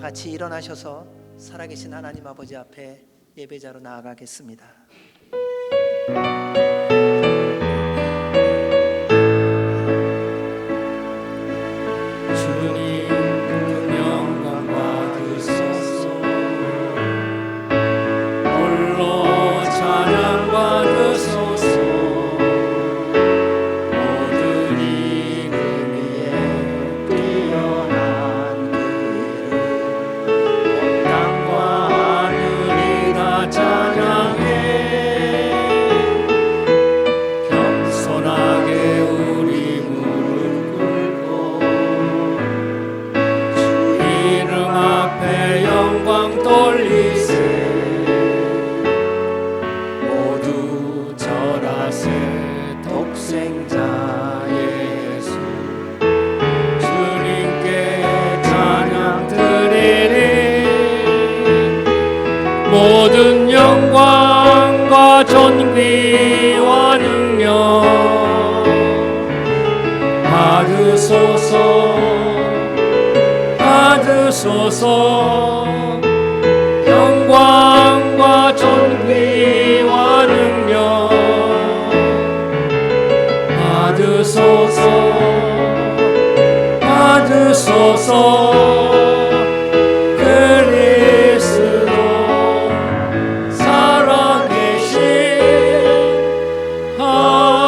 같이 일어나셔서 살아계신 하나님 아버지 앞에 예배자로 나아가겠습니다. 주님 그 영광 받으소서. 홀로 찬양 받으소서. 모든 이름 위에 뛰어난 그 이름 땅과 하늘이 다 찬양해. 겸손하게 우리 무릎 꿇고 주 이름 앞에 영광 돌리세. 모두 절하세. 독생자 예수 주님께 찬양 드리리. 모든 영광과 존귀와 능력 받으소서. 받으소서. 영광과 존귀와 능력 받으소서. 받으소서. 그리스도 살아계신 하나님.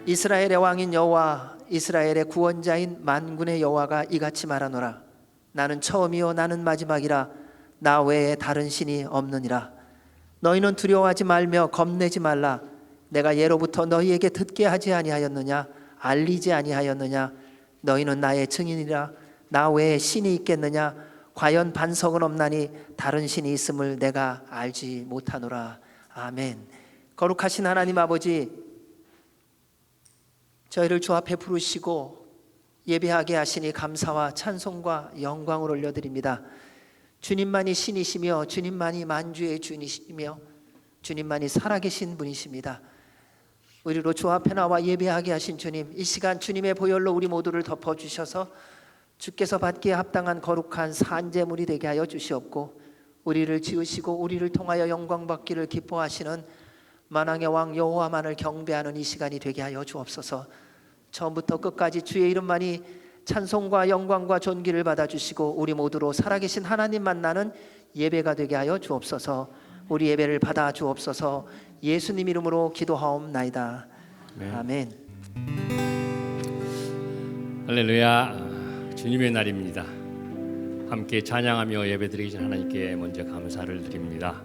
이스라엘의 왕인 여호와, 이스라엘의 구원자인 만군의 여호와가 이같이 말하노라. 나는 처음이요 나는 마지막이라. 나 외에 다른 신이 없느니라. 너희는 두려워하지 말며 겁내지 말라. 내가 예로부터 너희에게 듣게 하지 아니하였느냐? 알리지 아니하였느냐? 너희는 나의 증인이라. 나 외에 신이 있겠느냐? 과연 반석은 없나니 다른 신이 있음을 내가 알지 못하노라. 아멘. 거룩하신 하나님 아버지, 저희를 주 앞에 부르시고 예배하게 하시니 감사와 찬송과 영광을 올려드립니다. 주님만이 신이시며 주님만이 만주의 주님이시며 주님만이 살아계신 분이십니다. 우리로 주 앞에 나와 예배하게 하신 주님, 이 시간 주님의 보혈로 우리 모두를 덮어주셔서 주께서 받기에 합당한 거룩한 산제물이 되게 하여 주시옵고, 우리를 지으시고 우리를 통하여 영광 받기를 기뻐하시는 만왕의 왕 여호와만을 경배하는 이 시간이 되게 하여 주옵소서. 처음부터 끝까지 주의 이름만이 찬송과 영광과 존귀를 받아주시고 우리 모두로 살아계신 하나님 만나는 예배가 되게 하여 주옵소서. 우리 예배를 받아 주옵소서. 예수님 이름으로 기도하옵나이다. 아멘. 할렐루야. 주님의 날입니다. 함께 찬양하며 예배드리기 전 하나님께 먼저 감사를 드립니다.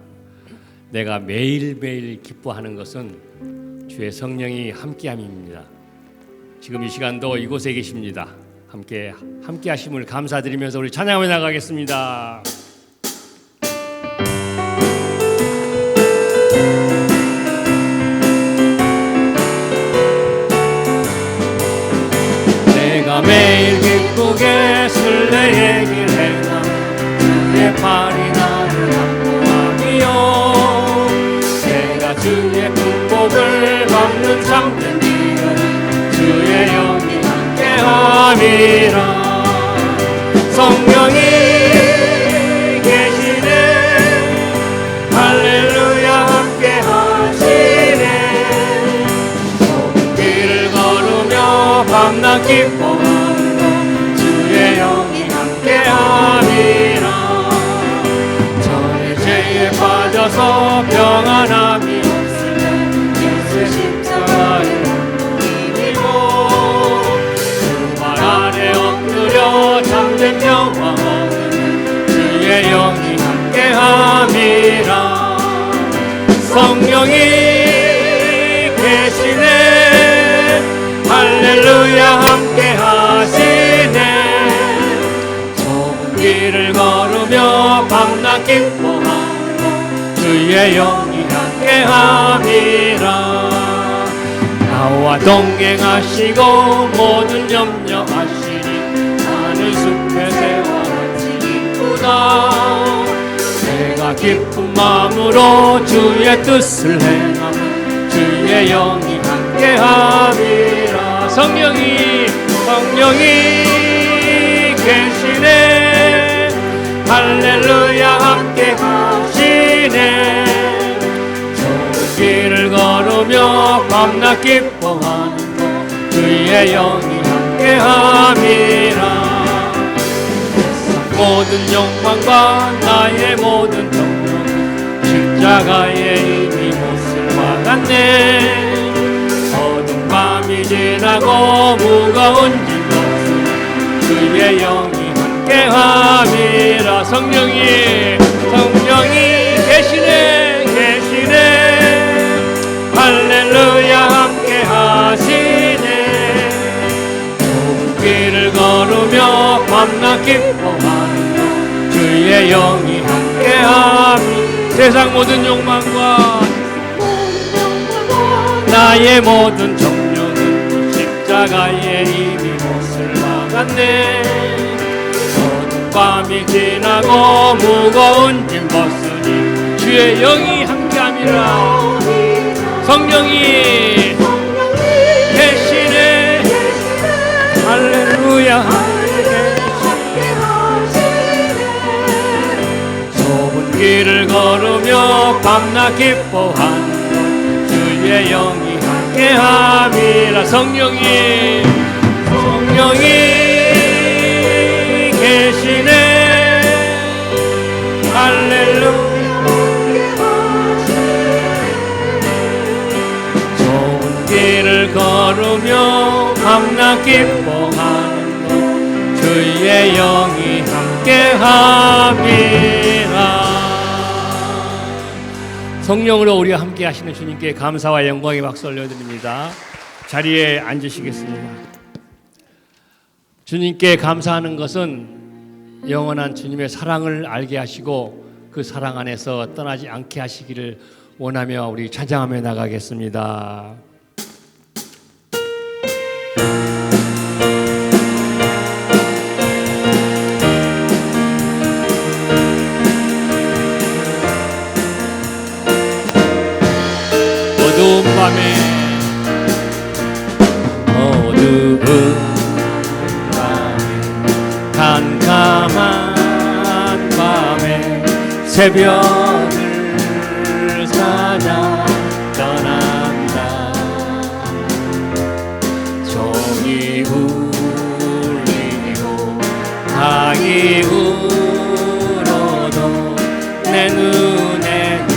내가 매일매일 기뻐하는 것은 주의 성령이 함께함입니다. 지금 이 시간도 이곳에 계십니다. 함께 하심을 감사드리면서 우리 찬양하며 나가겠습니다. 내가 매일 기쁘게 술래 얘기를 해나 주의 팔이 나를 안보하며 내가 주의 군복을 밟는 참된 주의 영이 함께함이라. 성령이 계시네. 할렐루야 함께하시네. 좁은 길을 걸으며 밤낮 기뻐하며 주의 영이 함께함이라. 전의 죄에 빠져서 평안함이 없을 때 예수 십자가에 참된 영광 주의 영이 함께함이라. 성령이 계시네. 할렐루야 함께하시네. 좁은 길을 걸으며 밤낮 기뻐하며 주의 영이 함께함이라. 나와 동행하시고 모든 염려하시니 하늘 숲에 새와 같이 기쁘다. 내가 기쁜 마음으로 주의 뜻을 행하면 주의 영이 함께함이라. 성령이 계시네. 할렐루야 함께 하시네. 좋은 길을 걸으며 밤낮 기뻐하는 그의 영이 함께 함이라. 모든 욕망과 나의 모든 정욕 십자가에 이미 못을 박았네. 어두운 밤이 지나고 무거운 짐 그의 영이 함께함이라. 성령이 계시네. 할렐루야 함께하시네. 좁은 길을 걸으며 밤낮 기뻐하는 주의 영이 함께함이. 세상 모든 욕망과 나의 모든 정욕은 십자가에 이미 못을 박았네. 어두운 밤이 지나고 무거운 짐 벗으니 주의 영이 함께함이라. 성령이 계시네. 할렐루야 좁은 길을 걸으며 밤낮 기뻐하는 주의 영이 함께함이라. 성령이 계시네. 할렐루야. 좋은 길을 걸으며 밤낮 기뻐하는 주의 영이 함께함이라. 성령으로 우리와 함께 하시는 주님께 감사와 영광의 박수 올려드립니다. 자리에 앉으시겠습니다. 주님께 감사하는 것은 영원한 주님의 사랑을 알게 하시고 그 사랑 안에서 떠나지 않게 하시기를 원하며 우리 찬양하며 나가겠습니다. 어두운 밤에 캄캄한 밤에 새벽을 찾아 떠난다. 종이 울리고 닭이 울어도 내 눈에는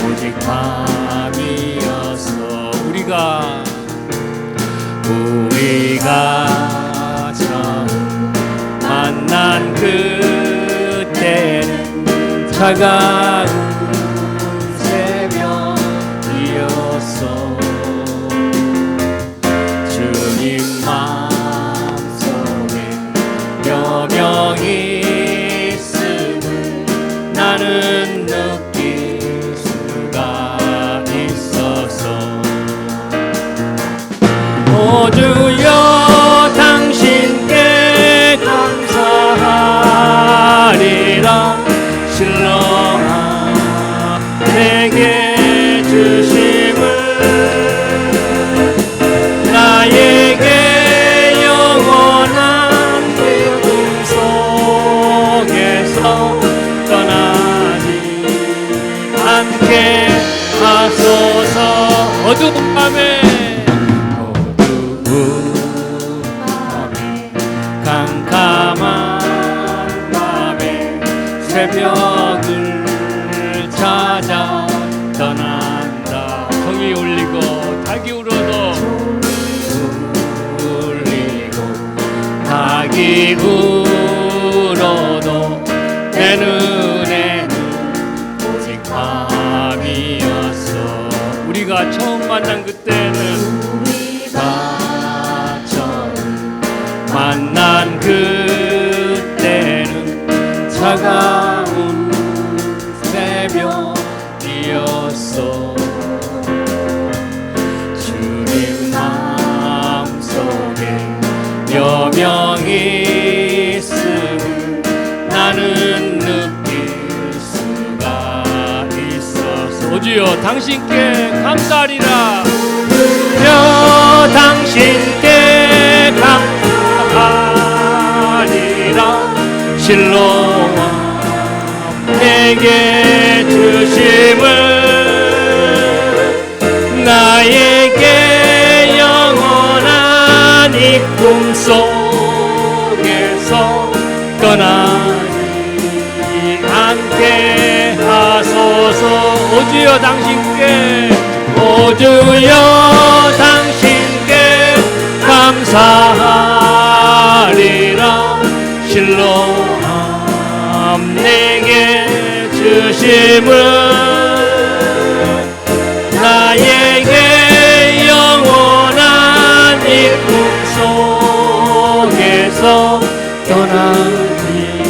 오직 밤이었어. 우리가 처음 만난 그때는 차가운 새벽이었어. 주님 마음속에 여명이 있음을 나는 느낄 수가 있었어. 오 주여 당신께 감사하리라. 실로하 내게 주심을 나에게 영원한 믿음 속에서 떠나지 않게 하소서. 어두운 밤에 캄캄한 밤에 새벽을 찾아 떠난다. 종이 울리고 닭이 울어도 닭이 울어도 내 눈에는 오직 밤이었어. 우리가 처음 만난 그때는 만난 그때는 차가운 새벽이었어. 주님 마음속에 여명이 있음을 나는 느낄 수가 있었어. 오주여 당신께 감사하리라. 당신께 감사하리라. 실로암 내게 주심을 나에게 영원한 이 꿈속에서 떠나지 않게 하소서. 오주여 당신께, 오주여 당신께 감사하리라. 실로암 내게 주심을 나에게 영원한 이 꿈속에서 떠나지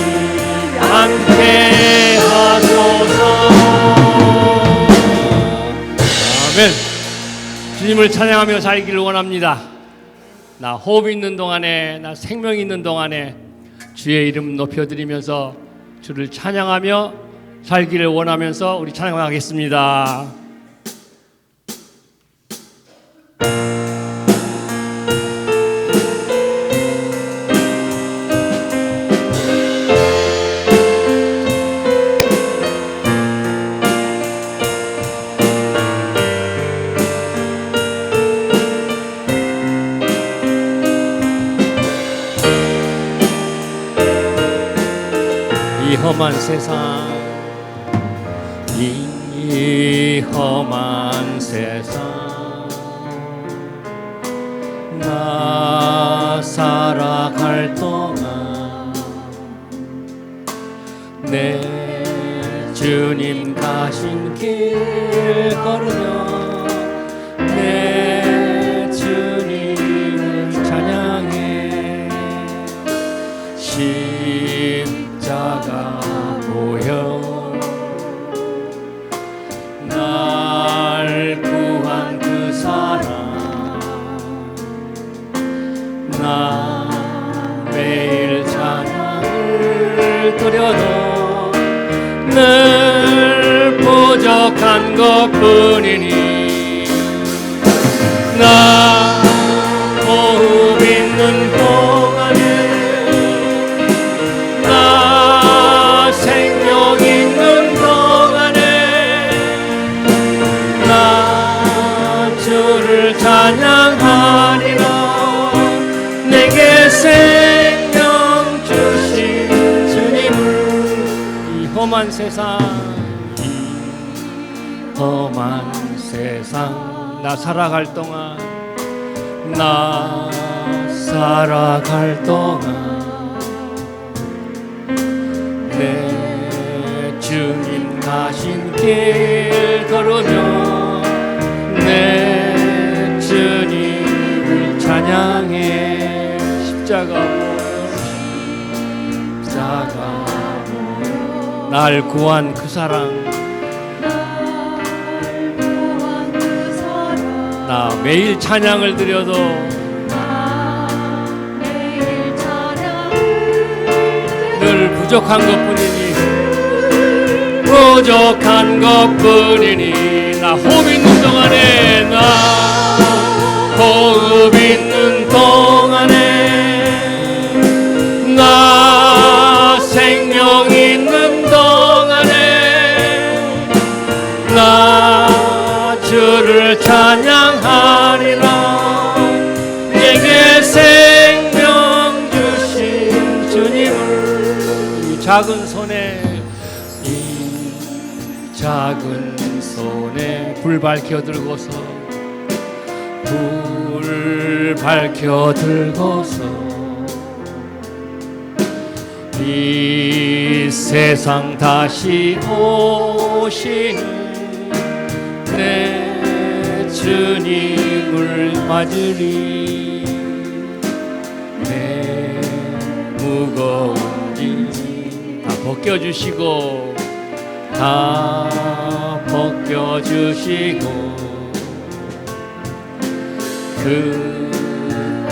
않게 하소서. 아멘. 주님을 찬양하며 살기를 원합니다. 나 호흡 있는 동안에, 나 생명 있는 동안에 주의 이름 높여드리면서 주를 찬양하며 살기를 원하면서 우리 찬양하겠습니다. 이 험한 세상, 이 험한 세상, 나 살아갈 동안 내 주님 가신 길 걸으며 내 주님을 찬양해. 십자가 보여 날 구한 그 사랑, 나 매일 찬양을 드려도 늘 부족한 것뿐이니 나 호흡 있는 동안에 나 생명 있는 동안에 나 주를 찬양하리라. 내게 생명 주신 주님을 이 험한 세상, 이 험한 세상 나 살아갈 동안, 나 살아갈 동안 내 주님 가신 길 걸으며 내 주님을 찬양해. 십자가 날 구한 그 사랑, 나 매일 찬양을 드려도 늘 부족한 것뿐이니 부족한 것뿐이니 나 호흡 있는 동안에, 나 호흡 있는 동안에, 나 생명 있는 동안에 나 주를 찬양하리라. 내게 생명 주신 주님을 이 작은 손에, 이 작은 손에 불 밝혀 들고서, 불 밝혀 들고서 이 세상 다시 오시는 내 주님을 맞으리. 내 무거운 짐 다 벗겨주시고, 다 벗겨주시고 그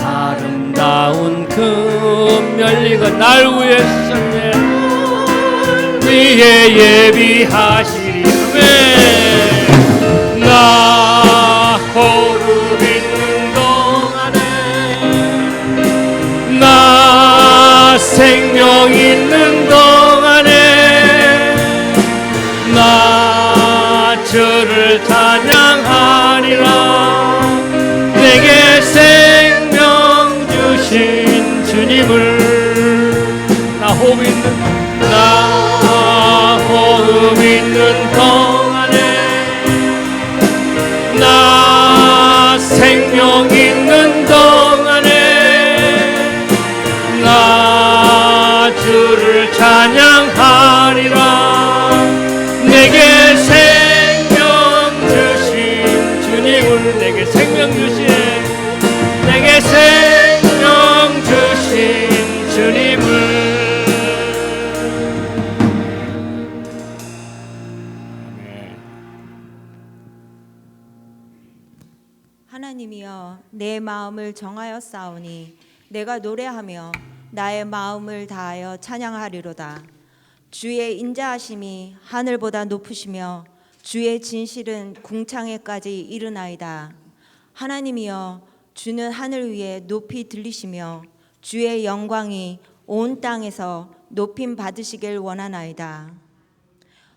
아름다운 금멸리가 날 위해 위에 예비하시리. 아멘. 나 호흡 있는 동안 생명 있는 동안에 나 주를 찬양하리라. 내게 생명 주신 주님을 나 호흡 있는 동안에 나 생명 있는 동안에 나 주를 찬양하리라. 내게 생명 주신 주님을 내게 생명 주신 주님을 하나님이여 내 마음을 정하였사오니 내가 노래하며 나의 마음을 다하여 찬양하리로다. 주의 인자하심이 하늘보다 높으시며 주의 진실은 궁창에까지 이르나이다. 하나님이여 주는 하늘 위에 높이 들리시며 주의 영광이 온 땅에서 높임 받으시길 원하나이다.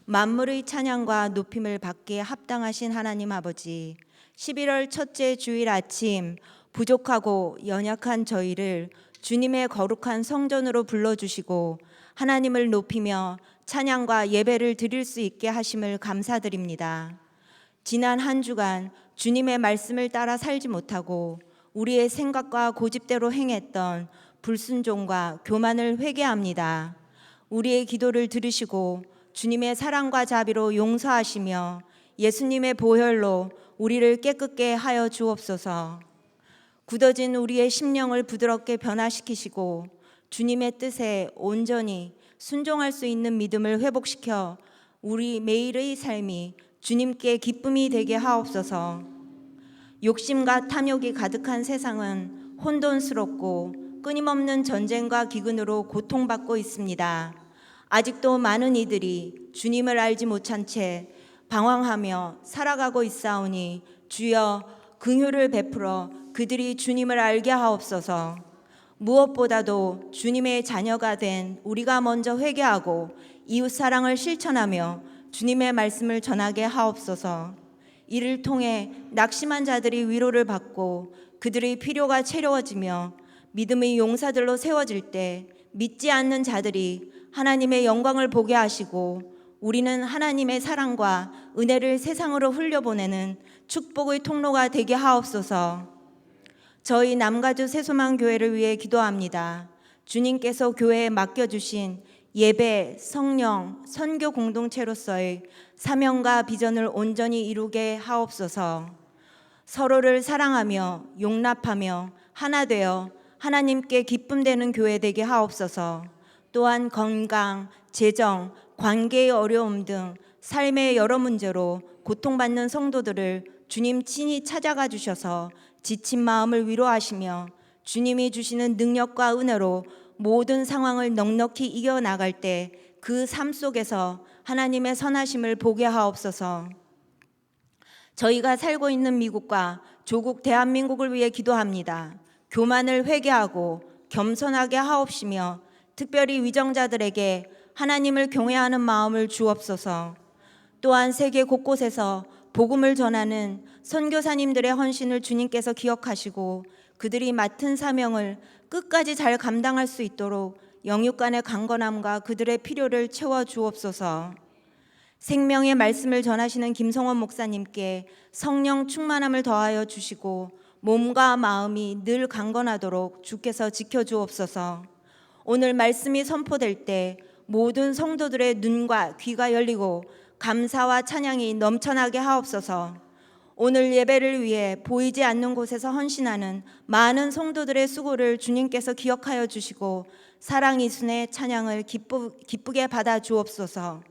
만물의 찬양과 높임을 받기에 합당하신 하나님 아버지, 11월 첫째 주일 아침 부족하고 연약한 저희를 주님의 거룩한 성전으로 불러주시고 하나님을 높이며 찬양과 예배를 드릴 수 있게 하심을 감사드립니다. 지난 한 주간 주님의 말씀을 따라 살지 못하고 우리의 생각과 고집대로 행했던 불순종과 교만을 회개합니다. 우리의 기도를 들으시고 주님의 사랑과 자비로 용서하시며 예수님의 보혈로 우리를 깨끗게 하여 주옵소서. 굳어진 우리의 심령을 부드럽게 변화시키시고 주님의 뜻에 온전히 순종할 수 있는 믿음을 회복시켜 우리 매일의 삶이 주님께 기쁨이 되게 하옵소서. 욕심과 탐욕이 가득한 세상은 혼돈스럽고 끊임없는 전쟁과 기근으로 고통받고 있습니다. 아직도 많은 이들이 주님을 알지 못한 채 방황하며 살아가고 있사오니 주여 긍휼을 베풀어 그들이 주님을 알게 하옵소서. 무엇보다도 주님의 자녀가 된 우리가 먼저 회개하고 이웃 사랑을 실천하며 주님의 말씀을 전하게 하옵소서. 이를 통해 낙심한 자들이 위로를 받고 그들의 필요가 채워지며 믿음의 용사들로 세워질 때 믿지 않는 자들이 하나님의 영광을 보게 하시고 우리는 하나님의 사랑과 은혜를 세상으로 흘려보내는 축복의 통로가 되게 하옵소서. 저희 남가주 새소망교회를 위해 기도합니다. 주님께서 교회에 맡겨주신 예배, 성령, 선교 공동체로서의 사명과 비전을 온전히 이루게 하옵소서. 서로를 사랑하며 용납하며 하나 되어 하나님께 기쁨 되는 교회 되게 하옵소서. 또한 건강, 재정, 관계의 어려움 등 삶의 여러 문제로 고통받는 성도들을 주님 친히 찾아가 주셔서 지친 마음을 위로하시며 주님이 주시는 능력과 은혜로 모든 상황을 넉넉히 이겨나갈 때 그 삶 속에서 하나님의 선하심을 보게 하옵소서. 저희가 살고 있는 미국과 조국 대한민국을 위해 기도합니다. 교만을 회개하고 겸손하게 하옵시며 특별히 위정자들에게 하나님을 경외하는 마음을 주옵소서. 또한 세계 곳곳에서 복음을 전하는 선교사님들의 헌신을 주님께서 기억하시고 그들이 맡은 사명을 끝까지 잘 감당할 수 있도록 영육간의 강건함과 그들의 필요를 채워 주옵소서. 생명의 말씀을 전하시는 김성원 목사님께 성령 충만함을 더하여 주시고 몸과 마음이 늘 강건하도록 주께서 지켜주옵소서. 오늘 말씀이 선포될 때 모든 성도들의 눈과 귀가 열리고 감사와 찬양이 넘쳐나게 하옵소서. 오늘 예배를 위해 보이지 않는 곳에서 헌신하는 많은 성도들의 수고를 주님께서 기억하여 주시고 사랑 이순의 찬양을 기쁘게 받아 주옵소서.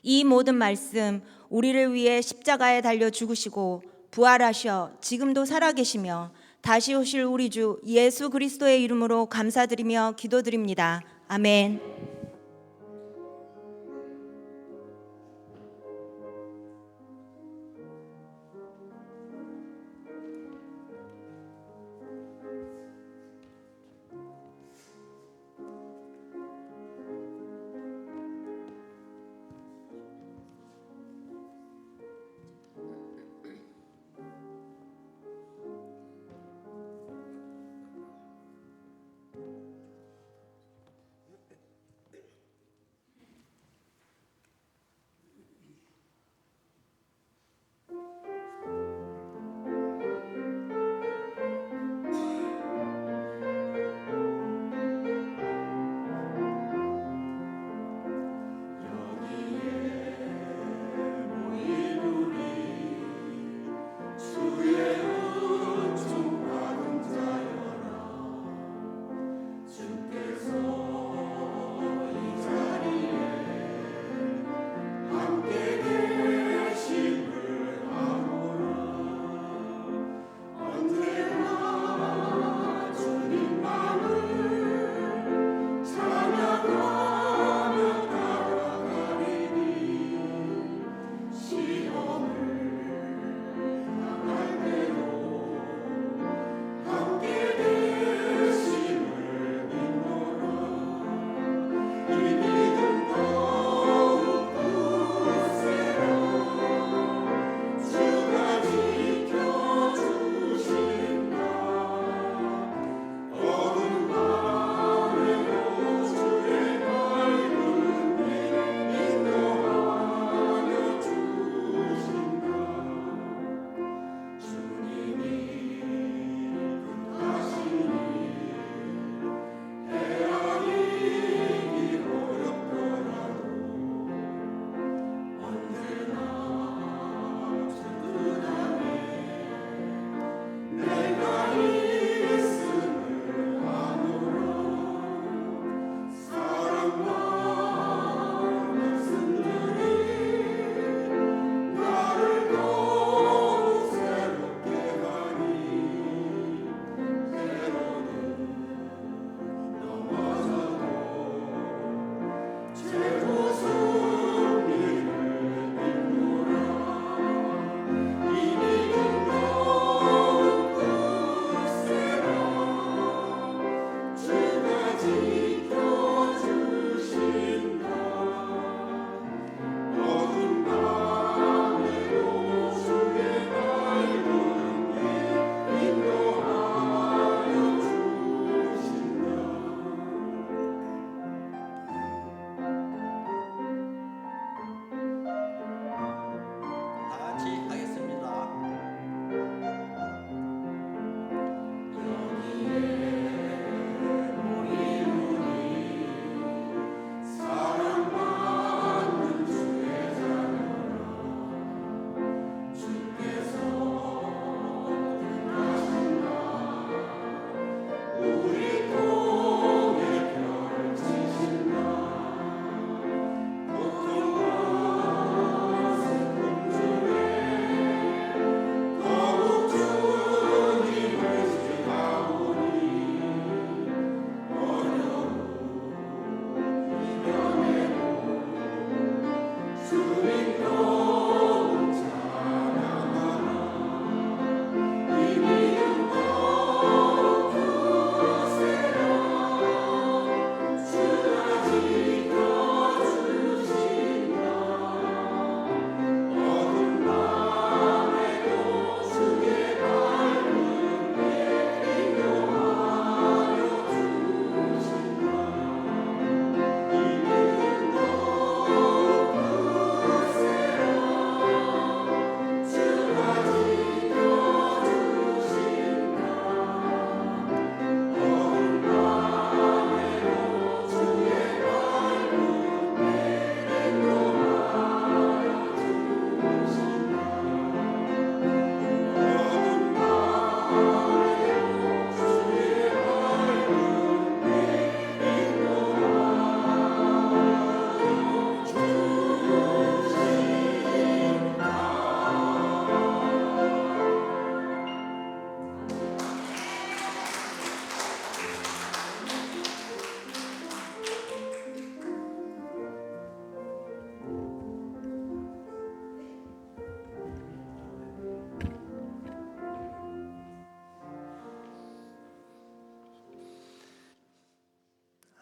이 모든 말씀 우리를 위해 십자가에 달려 죽으시고 부활하셔 지금도 살아계시며 다시 오실 우리 주 예수 그리스도의 이름으로 감사드리며 기도드립니다. 아멘.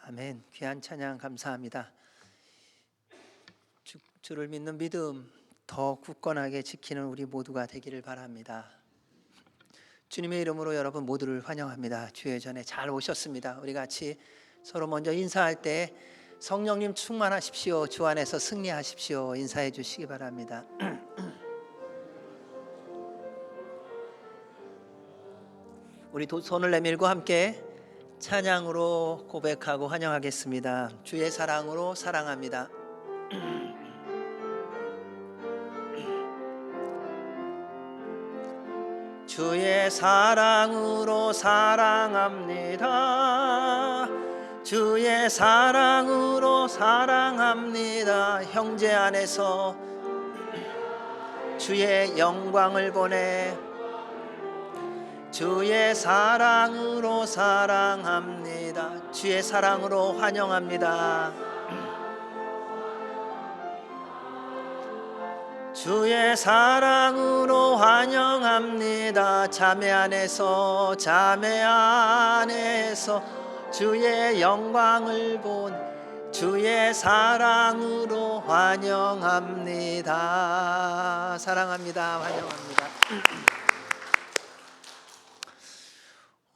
아멘. 귀한 찬양 감사합니다. 주를 믿는 믿음 더 굳건하게 지키는 우리 모두가 되기를 바랍니다. 주님의 이름으로 여러분 모두를 환영합니다. 주의 전에 잘 오셨습니다. 우리 같이 서로 먼저 인사할 때 성령님 충만하십시오, 주 안에서 승리하십시오 인사해 주시기 바랍니다. 우리 손을 내밀고 함께 찬양으로 고백하고 환영하겠습니다. 주의 사랑으로 사랑합니다. 주의 사랑으로 사랑합니다. 주의 사랑으로 사랑합니다. 형제 안에서 주의 영광을 보내 주의 사랑으로 사랑합니다. 주의 사랑으로 환영합니다. 주의 사랑으로 환영합니다. 자매 안에서 주의 영광을 본 주의 사랑으로 환영합니다. 사랑합니다. 환영합니다.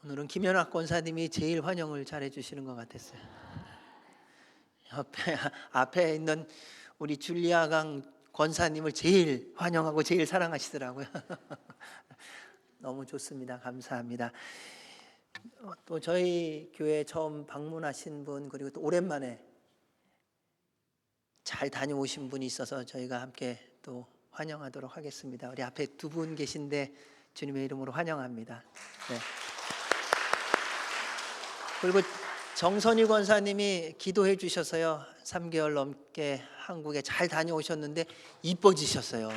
오늘은 김연학 권사님이 제일 환영을 잘해 주시는 것 같았어요. 앞에 있는 우리 줄리아 강 권사님을 제일 환영하고 제일 사랑하시더라고요. 너무 좋습니다. 감사합니다. 또 저희 교회 처음 방문하신 분, 그리고 또 오랜만에 잘 다녀오신 분이 있어서 저희가 함께 또 환영하도록 하겠습니다. 우리 앞에 두 분 계신데 주님의 이름으로 환영합니다. 네. 그리고 정선희 권사님이 기도해 주셔서요 3개월 넘게 한국에 잘 다녀오셨는데 이뻐지셨어요.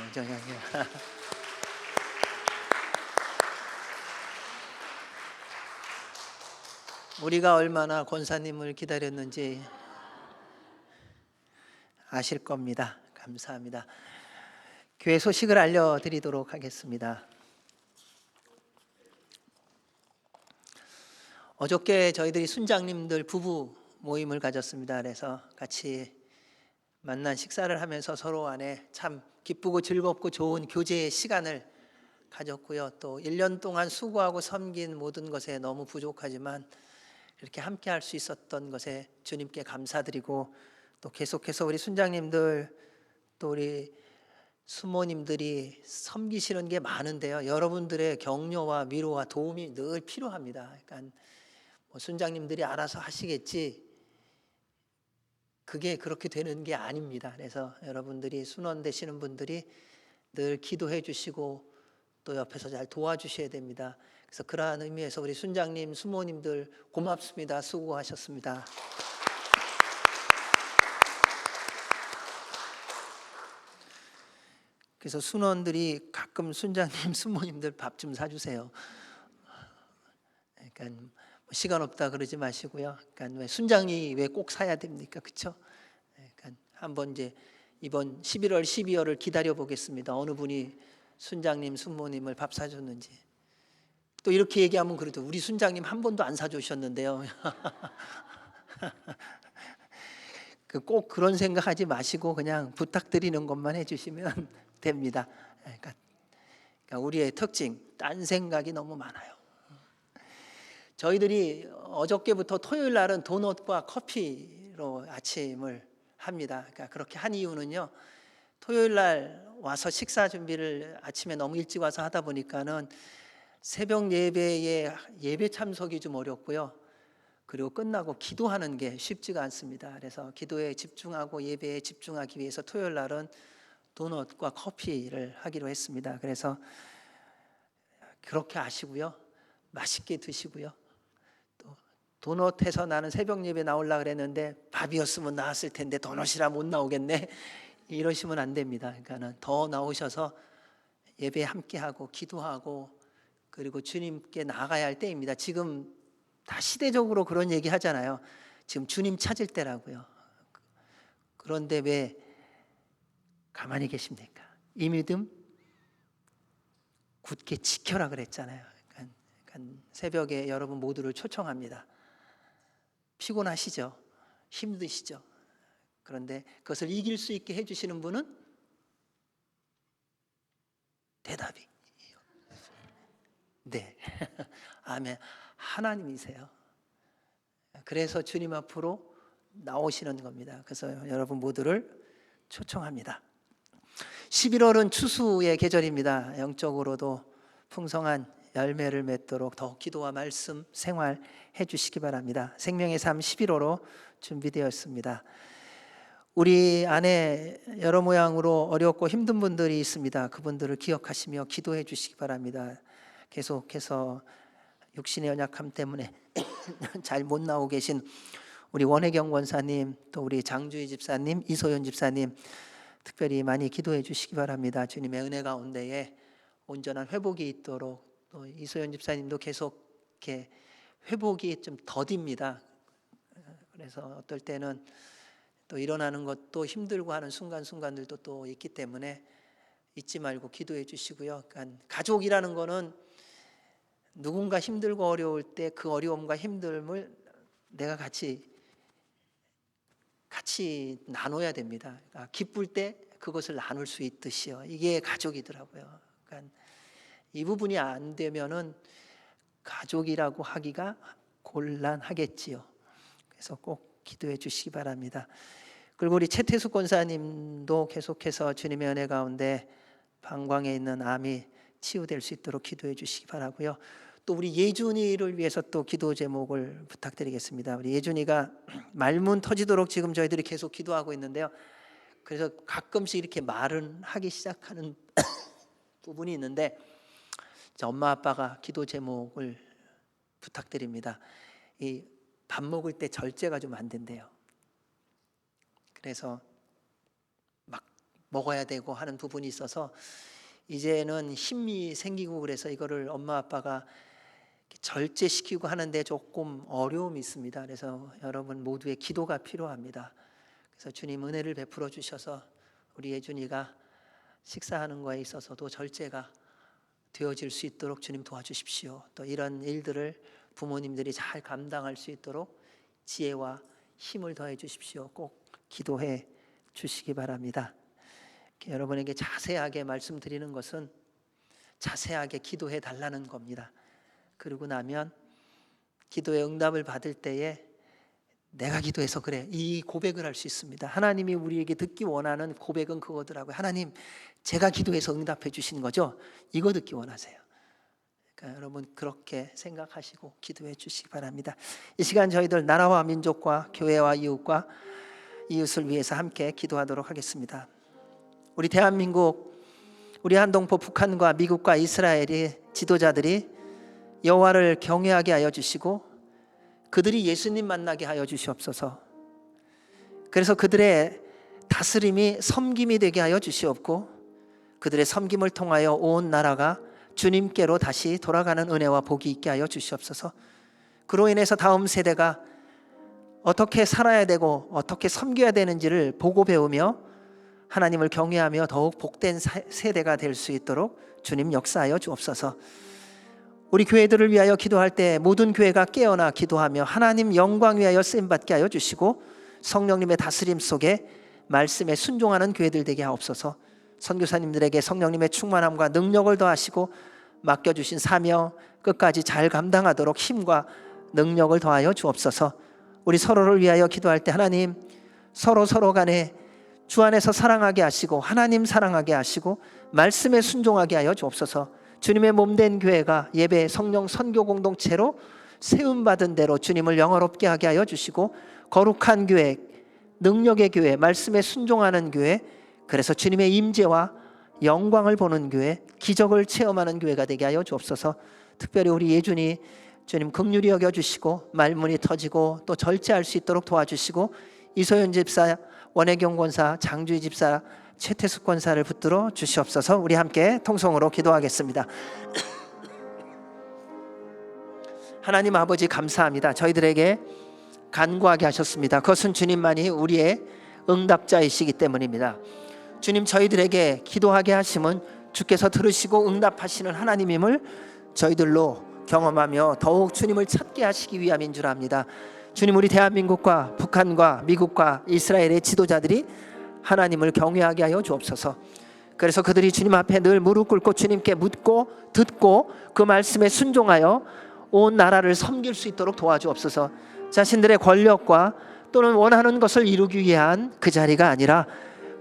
우리가 얼마나 권사님을 기다렸는지 아실 겁니다. 감사합니다. 교회 소식을 알려드리도록 하겠습니다. 어저께 저희들이 순장님들 부부 모임을 가졌습니다. 그래서 같이 만난 식사를 하면서 서로 안에 참 기쁘고 즐겁고 좋은 교제의 시간을 가졌고요. 또 1년 동안 수고하고 섬긴 모든 것에 너무 부족하지만 이렇게 함께 할 수 있었던 것에 주님께 감사드리고, 또 계속해서 우리 순장님들 또 우리 수모님들이 섬기시는 게 많은데요. 여러분들의 격려와 위로와 도움이 늘 필요합니다. 그러니까 순장님들이 알아서 하시겠지, 그게 그렇게 되는 게 아닙니다. 그래서 여러분들이 순원 되시는 분들이 늘 기도해 주시고 또 옆에서 잘 도와주셔야 됩니다. 그래서 그러한 의미에서 우리 순장님, 수모님들 고맙습니다. 수고하셨습니다. 그래서 순원들이 가끔 순장님, 수모님들 밥 좀 사주세요. 그러니까 시간 없다 그러지 마시고요. 그러니까 왜 순장이 왜 꼭 사야 됩니까? 그렇죠? 그러니까 한번 이제 이번 11월, 12월을 기다려 보겠습니다. 어느 분이 순장님, 순모님을 밥 사줬는지. 또 이렇게 얘기하면 그래도 우리 순장님 한 번도 안 사주셨는데요. 꼭 그런 생각하지 마시고 그냥 부탁드리는 것만 해주시면 됩니다. 그러니까 우리의 특징, 딴 생각이 너무 많아요. 저희들이 어저께부터 토요일 날은 도넛과 커피로 아침을 합니다. 그러니까 그렇게 한 이유는요, 토요일 날 와서 식사 준비를 아침에 너무 일찍 와서 하다 보니까는 새벽 예배에 예배 참석이 좀 어렵고요. 그리고 끝나고 기도하는 게 쉽지가 않습니다. 그래서 기도에 집중하고 예배에 집중하기 위해서 토요일 날은 도넛과 커피를 하기로 했습니다. 그래서 그렇게 하시고요, 맛있게 드시고요. 또 도넛해서 나는 새벽 예배 나오려고 그랬는데 밥이었으면 나왔을 텐데 도넛이라 못 나오겠네, 이러시면 안 됩니다. 그러니까는 더 나오셔서 예배 함께하고 기도하고 그리고 주님께 나아가야 할 때입니다. 지금 다 시대적으로 그런 얘기 하잖아요. 지금 주님 찾을 때라고요. 그런데 왜 가만히 계십니까? 이 믿음 굳게 지켜라 그랬잖아요. 그러니까 새벽에 여러분 모두를 초청합니다. 피곤하시죠? 힘드시죠? 그런데 그것을 이길 수 있게 해주시는 분은 대답이 네. 아멘. 하나님이세요. 그래서 주님 앞으로 나오시는 겁니다. 그래서 여러분 모두를 초청합니다. 11월은 추수의 계절입니다. 영적으로도 풍성한 열매를 맺도록 더 기도와 말씀 생활해 주시기 바랍니다. 생명의 삶 11호로 준비되었습니다. 우리 안에 여러 모양으로 어렵고 힘든 분들이 있습니다. 그분들을 기억하시며 기도해 주시기 바랍니다. 계속해서 육신의 연약함 때문에 잘 못 나오고 계신 우리 원혜경 권사님, 또 우리 장주희 집사님, 이소연 집사님 특별히 많이 기도해 주시기 바랍니다. 주님의 은혜 가운데에 온전한 회복이 있도록, 또 이소연 집사님도 계속 이렇게 회복이 좀 더딥니다. 그래서 어떨 때는 또 일어나는 것도 힘들고 하는 순간순간들도 또 있기 때문에 잊지 말고 기도해 주시고요. 그러니까 가족이라는 거는 누군가 힘들고 어려울 때 그 어려움과 힘듦을 내가 같이 나눠야 됩니다. 그러니까 기쁠 때 그것을 나눌 수 있듯이요. 이게 가족이더라고요. 그러니까 이 부분이 안 되면은 가족이라고 하기가 곤란하겠지요. 그래서 꼭 기도해 주시기 바랍니다. 그리고 우리 최태숙 권사님도 계속해서 주님의 은혜 가운데 방광에 있는 암이 치유될 수 있도록 기도해 주시기 바라고요. 또 우리 예준이를 위해서 또 기도 제목을 부탁드리겠습니다. 우리 예준이가 말문 터지도록 지금 저희들이 계속 기도하고 있는데요. 그래서 가끔씩 이렇게 말은 하기 시작하는 부분이 있는데 엄마 아빠가 기도 제목을 부탁드립니다. 이 밥 먹을 때 절제가 좀 안 된대요. 그래서 막 먹어야 되고 하는 부분이 있어서 이제는 힘이 생기고 그래서 이거를 엄마 아빠가 절제시키고 하는데 조금 어려움이 있습니다. 그래서 여러분 모두의 기도가 필요합니다. 그래서 주님 은혜를 베풀어 주셔서 우리 예준이가 식사하는 거에 있어서도 절제가 되어질 수 있도록 주님 도와주십시오. 또 이런 일들을 부모님들이 잘 감당할 수 있도록 지혜와 힘을 더해 주십시오. 꼭 기도해 주시기 바랍니다. 여러분에게 자세하게 말씀드리는 것은 자세하게 기도해 달라는 겁니다. 그러고 나면 기도의 응답을 받을 때에 내가 기도해서 그래, 이 고백을 할 수 있습니다. 하나님이 우리에게 듣기 원하는 고백은 그거더라고요. 하나님, 제가 기도해서 응답해 주신 거죠? 이거 듣기 원하세요. 그러니까 여러분 그렇게 생각하시고 기도해 주시기 바랍니다. 이 시간 저희들 나라와 민족과 교회와 이웃과 이웃을 위해서 함께 기도하도록 하겠습니다. 우리 대한민국, 우리 한동포 북한과 미국과 이스라엘의 지도자들이 여호와를 경외하게 하여 주시고 그들이 예수님 만나게 하여 주시옵소서. 그래서 그들의 다스림이 섬김이 되게 하여 주시옵고 그들의 섬김을 통하여 온 나라가 주님께로 다시 돌아가는 은혜와 복이 있게 하여 주시옵소서. 그로 인해서 다음 세대가 어떻게 살아야 되고 어떻게 섬겨야 되는지를 보고 배우며 하나님을 경외하며 더욱 복된 세대가 될 수 있도록 주님 역사하여 주옵소서. 우리 교회들을 위하여 기도할 때 모든 교회가 깨어나 기도하며 하나님 영광 위하여 쓰임받게 하여 주시고 성령님의 다스림 속에 말씀에 순종하는 교회들 되게 하옵소서. 선교사님들에게 성령님의 충만함과 능력을 더하시고 맡겨주신 사명 끝까지 잘 감당하도록 힘과 능력을 더하여 주옵소서. 우리 서로를 위하여 기도할 때 하나님 서로 간에 주 안에서 사랑하게 하시고 하나님 사랑하게 하시고 말씀에 순종하게 하여 주옵소서. 주님의 몸된 교회가 예배 성령 선교 공동체로 세움받은 대로 주님을 영화롭게 하게 하여 주시고 거룩한 교회, 능력의 교회, 말씀에 순종하는 교회, 그래서 주님의 임재와 영광을 보는 교회, 기적을 체험하는 교회가 되게 하여 주옵소서. 특별히 우리 예준이 주님 긍휼히 여겨주시고 말문이 터지고 또 절제할 수 있도록 도와주시고 이소연 집사, 원혜경 권사, 장주희 집사, 최태숙 권사를 붙들어 주시옵소서. 우리 함께 통성으로 기도하겠습니다. 하나님 아버지 감사합니다. 저희들에게 간구하게 하셨습니다. 그것은 주님만이 우리의 응답자이시기 때문입니다. 주님, 저희들에게 기도하게 하심은 주께서 들으시고 응답하시는 하나님임을 저희들로 경험하며 더욱 주님을 찾게 하시기 위함인 줄 압니다. 주님, 우리 대한민국과 북한과 미국과 이스라엘의 지도자들이 하나님을 경외하게 하여 주옵소서. 그래서 그들이 주님 앞에 늘 무릎 꿇고 주님께 묻고 듣고 그 말씀에 순종하여 온 나라를 섬길 수 있도록 도와주옵소서. 자신들의 권력과 또는 원하는 것을 이루기 위한 그 자리가 아니라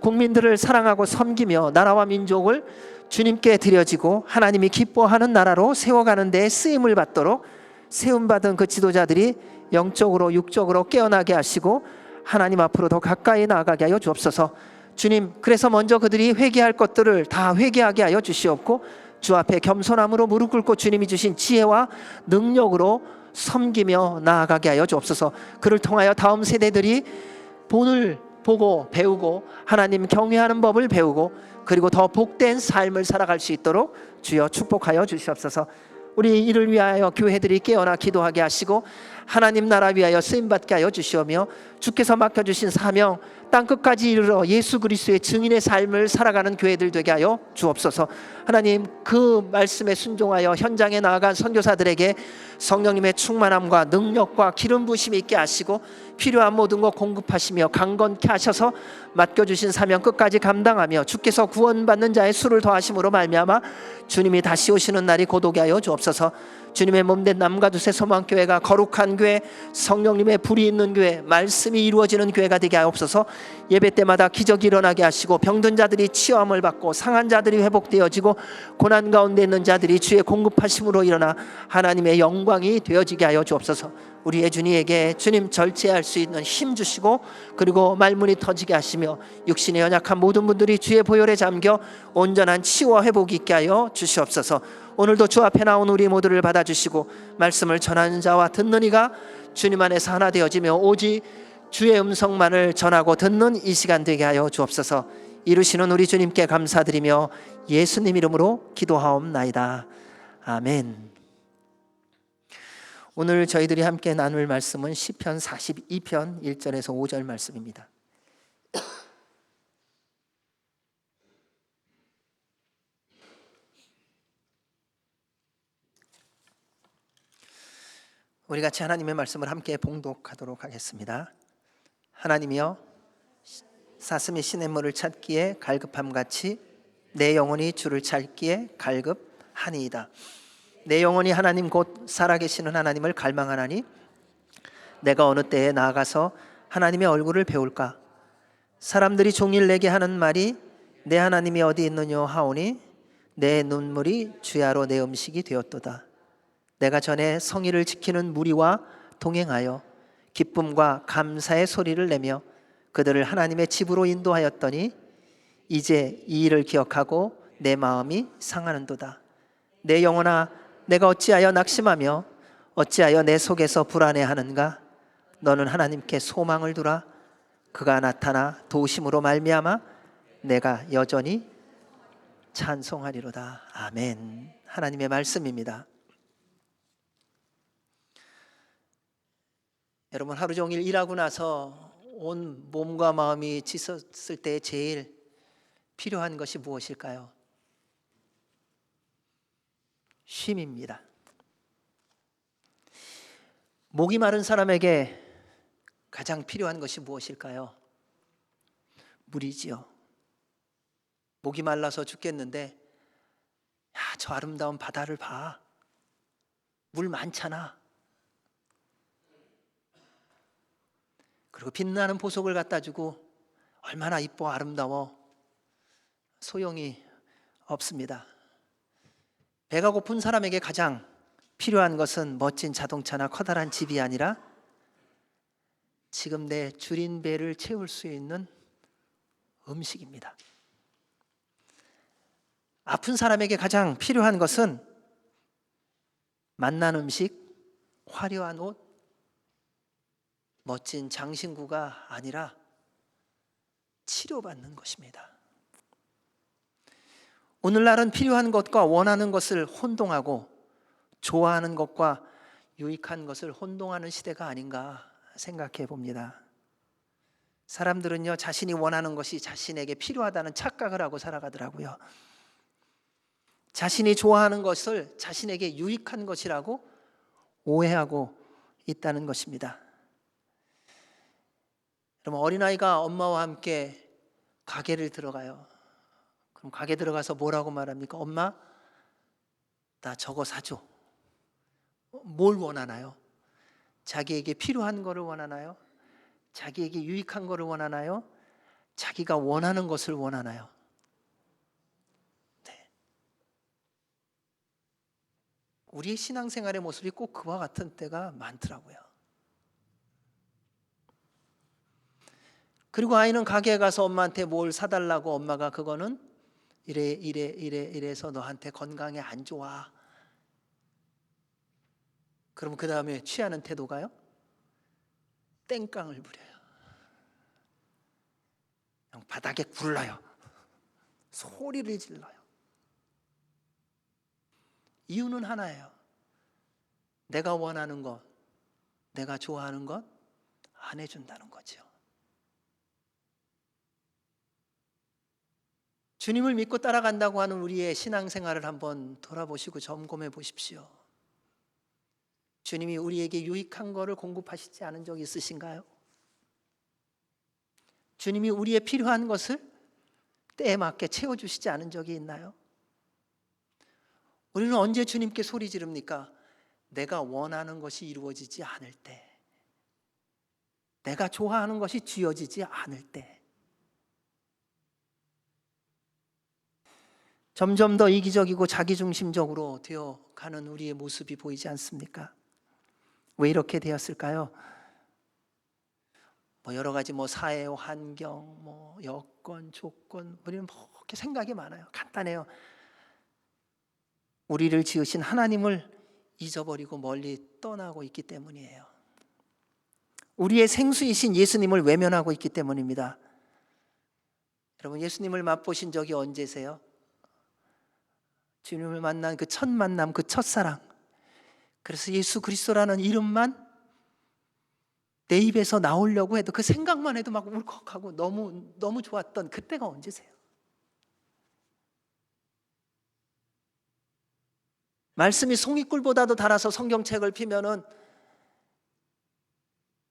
국민들을 사랑하고 섬기며 나라와 민족을 주님께 드려지고 하나님이 기뻐하는 나라로 세워가는 데 쓰임을 받도록 세움받은 그 지도자들이 영적으로 육적으로 깨어나게 하시고 하나님 앞으로 더 가까이 나아가게 하여 주옵소서. 주님, 그래서 먼저 그들이 회개할 것들을 다 회개하게 하여 주시옵고 주 앞에 겸손함으로 무릎 꿇고 주님이 주신 지혜와 능력으로 섬기며 나아가게 하여 주옵소서. 그를 통하여 다음 세대들이 본을 보고 배우고 하나님 경외하는 법을 배우고 그리고 더 복된 삶을 살아갈 수 있도록 주여 축복하여 주시옵소서. 우리 이를 위하여 교회들이 깨어나 기도하게 하시고 하나님 나라 위하여 쓰임받게 하여 주시오며 주께서 맡겨주신 사명 땅끝까지 이르러 예수 그리스도의 증인의 삶을 살아가는 교회들 되게 하여 주옵소서. 하나님, 그 말씀에 순종하여 현장에 나아간 선교사들에게 성령님의 충만함과 능력과 기름 부심이 있게 하시고 필요한 모든 것 공급하시며 강건케 하셔서 맡겨주신 사명 끝까지 감당하며 주께서 구원받는 자의 수를 더하심으로 말미암아 주님이 다시 오시는 날이 고도게 하여 주옵소서. 주님의 몸된 남가두세 소망교회가 거룩한 교회, 성령님의 불이 있는 교회, 말씀이 이루어지는 교회가 되게 하옵소서. 예배 때마다 기적이 일어나게 하시고 병든 자들이 치유함을 받고 상한 자들이 회복되어지고 고난 가운데 있는 자들이 주의 공급하심으로 일어나 하나님의 영광이 되어지게 하여 주옵소서. 우리의 주님에게 주님 절제할 수 있는 힘 주시고 그리고 말문이 터지게 하시며 육신의 연약한 모든 분들이 주의 보혈에 잠겨 온전한 치유와 회복이 있게 하여 주시옵소서. 오늘도 주 앞에 나온 우리 모두를 받아주시고 말씀을 전하는 자와 듣는 이가 주님 안에서 하나 되어지며 오직 주의 음성만을 전하고 듣는 이 시간 되게 하여 주옵소서. 이루시는 우리 주님께 감사드리며 예수님 이름으로 기도하옵나이다. 아멘. 오늘 저희들이 함께 나눌 말씀은 시편 42편 1절에서 5절 말씀입니다. 우리 같이 하나님의 말씀을 함께 봉독하도록 하겠습니다. 하나님이여, 사슴이 시냇물을 찾기에 갈급함같이 내 영혼이 주를 찾기에 갈급하니이다. 내 영혼이 하나님 곧 살아계시는 하나님을 갈망하나니 내가 어느 때에 나아가서 하나님의 얼굴을 배울까? 사람들이 종일 내게 하는 말이 내 하나님이 어디 있느냐 하오니 내 눈물이 주야로 내 음식이 되었도다. 내가 전에 성의를 지키는 무리와 동행하여 기쁨과 감사의 소리를 내며 그들을 하나님의 집으로 인도하였더니 이제 이 일을 기억하고 내 마음이 상하는도다. 내 영혼아, 내가 어찌하여 낙심하며 어찌하여 내 속에서 불안해하는가? 너는 하나님께 소망을 두라. 그가 나타나 도우심으로 말미암아 내가 여전히 찬송하리로다. 아멘. 하나님의 말씀입니다. 여러분, 하루 종일 일하고 나서 온 몸과 마음이 지쳤을 때 제일 필요한 것이 무엇일까요? 쉼입니다. 목이 마른 사람에게 가장 필요한 것이 무엇일까요? 물이지요. 목이 말라서 죽겠는데, 야, 저 아름다운 바다를 봐. 물 많잖아. 그리고 빛나는 보석을 갖다 주고 얼마나 이뻐 아름다워. 소용이 없습니다. 배가 고픈 사람에게 가장 필요한 것은 멋진 자동차나 커다란 집이 아니라 지금 내 줄인 배를 채울 수 있는 음식입니다. 아픈 사람에게 가장 필요한 것은 맛난 음식, 화려한 옷, 멋진 장신구가 아니라 치료받는 것입니다. 오늘날은 필요한 것과 원하는 것을 혼동하고 좋아하는 것과 유익한 것을 혼동하는 시대가 아닌가 생각해 봅니다. 사람들은요, 자신이 원하는 것이 자신에게 필요하다는 착각을 하고 살아가더라고요. 자신이 좋아하는 것을 자신에게 유익한 것이라고 오해하고 있다는 것입니다. 그럼 어린아이가 엄마와 함께 가게를 들어가요. 그럼 가게 들어가서 뭐라고 말합니까? 엄마, 나 저거 사줘. 뭘 원하나요? 자기에게 필요한 거를 원하나요? 자기에게 유익한 거를 원하나요? 자기가 원하는 것을 원하나요? 네. 우리의 신앙생활의 모습이 꼭 그와 같은 때가 많더라고요. 그리고 아이는 가게에 가서 엄마한테 뭘 사달라고 엄마가 그거는 이래서 너한테 건강에 안 좋아. 그럼 그 다음에 취하는 태도가요? 땡깡을 부려요. 그냥 바닥에 굴러요. 소리를 질러요. 이유는 하나예요. 내가 원하는 것, 내가 좋아하는 것 안 해준다는 거죠. 주님을 믿고 따라간다고 하는 우리의 신앙생활을 한번 돌아보시고 점검해 보십시오. 주님이 우리에게 유익한 것을 공급하시지 않은 적 있으신가요? 주님이 우리의 필요한 것을 때에 맞게 채워주시지 않은 적이 있나요? 우리는 언제 주님께 소리 지릅니까? 내가 원하는 것이 이루어지지 않을 때, 내가 좋아하는 것이 쥐어지지 않을 때, 점점 더 이기적이고 자기중심적으로 되어가는 우리의 모습이 보이지 않습니까? 왜 이렇게 되었을까요? 여러 가지 사회 환경, 여건, 조건, 우리는 이렇게 생각이 많아요. 간단해요. 우리를 지으신 하나님을 잊어버리고 멀리 떠나고 있기 때문이에요. 우리의 생수이신 예수님을 외면하고 있기 때문입니다. 여러분, 예수님을 맛보신 적이 언제세요? 주님을 만난 그 첫 만남, 그 첫사랑. 그래서 예수 그리스도라는 이름만 내 입에서 나오려고 해도 그 생각만 해도 막 울컥하고 너무 좋았던 그때가 언제세요? 말씀이 송이꿀보다도 달아서 성경책을 피면은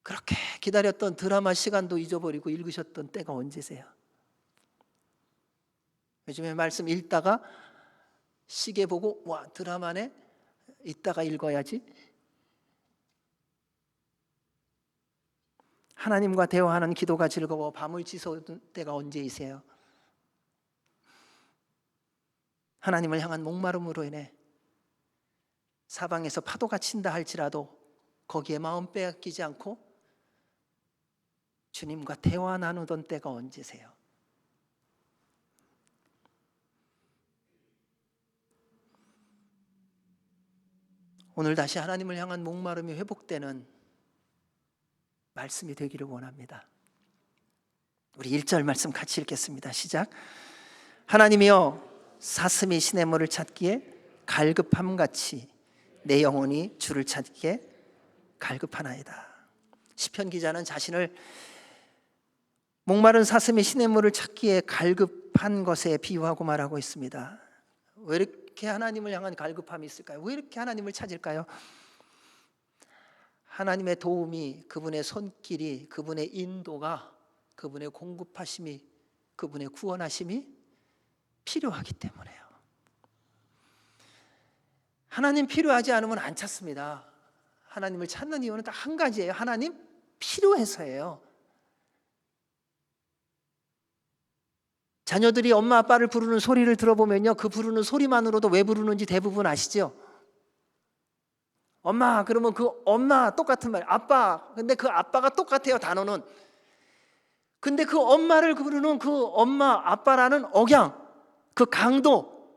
그렇게 기다렸던 드라마 시간도 잊어버리고 읽으셨던 때가 언제세요? 요즘에 말씀 읽다가 시계 보고 와, 드라마네, 이따가 읽어야지. 하나님과 대화하는 기도가 즐거워 밤을 지새우던 때가 언제이세요? 하나님을 향한 목마름으로 인해 사방에서 파도가 친다 할지라도 거기에 마음 빼앗기지 않고 주님과 대화 나누던 때가 언제세요? 오늘 다시 하나님을 향한 목마름이 회복되는 말씀이 되기를 원합니다. 우리 1절 말씀 같이 읽겠습니다. 시작. 하나님이여, 사슴이 시냇물을 찾기에 갈급함같이 내 영혼이 주를 찾기에 갈급하나이다. 시편 기자는 자신을 목마른 사슴이 시냇물을 찾기에 갈급한 것에 비유하고 말하고 있습니다. 왜 이렇게 하나님을 향한 갈급함이 있을까요? 왜 이렇게 하나님을 찾을까요? 하나님의 도움이, 그분의 손길이, 그분의 인도가, 그분의 공급하심이, 그분의 구원하심이 필요하기 때문에요. 하나님 필요하지 않으면 안 찾습니다. 하나님을 찾는 이유는 딱 한 가지예요. 하나님 필요해서예요. 자녀들이 엄마 아빠를 부르는 소리를 들어보면요, 그 부르는 소리만으로도 왜 부르는지 대부분 아시죠? 엄마, 그러면 그 엄마 똑같은 말, 아빠, 근데 그 아빠가 똑같아요, 단어는. 근데 그 엄마를 부르는 그 엄마, 아빠라는 억양, 그 강도,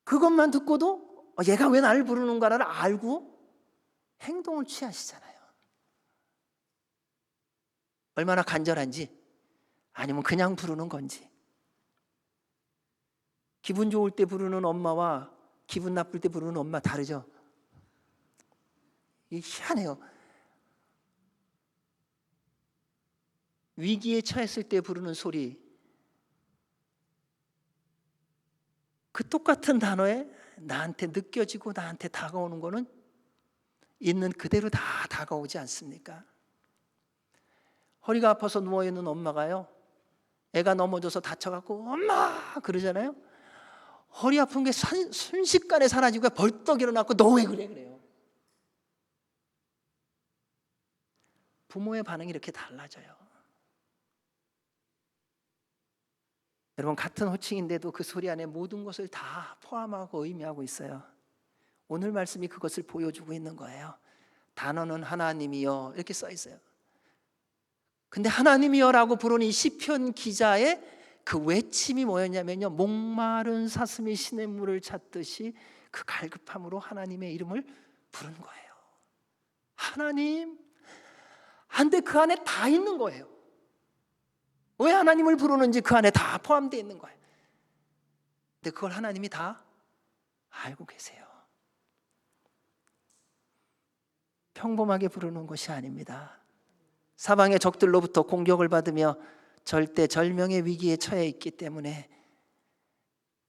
그것만 듣고도 얘가 왜 나를 부르는가를 알고 행동을 취하시잖아요. 얼마나 간절한지, 아니면 그냥 부르는 건지. 기분 좋을 때 부르는 엄마와 기분 나쁠 때 부르는 엄마 다르죠? 이게 희한해요. 위기에 처했을 때 부르는 소리, 그 똑같은 단어에 나한테 느껴지고 나한테 다가오는 거는 있는 그대로 다 다가오지 않습니까? 허리가 아파서 누워있는 엄마가요, 애가 넘어져서 다쳐갖고 엄마 그러잖아요. 허리 아픈 게 순식간에 사라지고 벌떡 일어났고 너 왜 그래 그래요. 부모의 반응이 이렇게 달라져요. 여러분, 같은 호칭인데도 그 소리 안에 모든 것을 다 포함하고 의미하고 있어요. 오늘 말씀이 그것을 보여주고 있는 거예요. 단어는 하나님이여 이렇게 써 있어요. 근데 하나님이여라고 부르는 이 시편 기자의 그 외침이 뭐였냐면요, 목마른 사슴이 시냇물을 찾듯이 그 갈급함으로 하나님의 이름을 부른 거예요. 하나님. 한데 그 안에 다 있는 거예요. 왜 하나님을 부르는지 그 안에 다 포함되어 있는 거예요. 근데 그걸 하나님이 다 알고 계세요. 평범하게 부르는 것이 아닙니다. 사방의 적들로부터 공격을 받으며 절대 절명의 위기에 처해 있기 때문에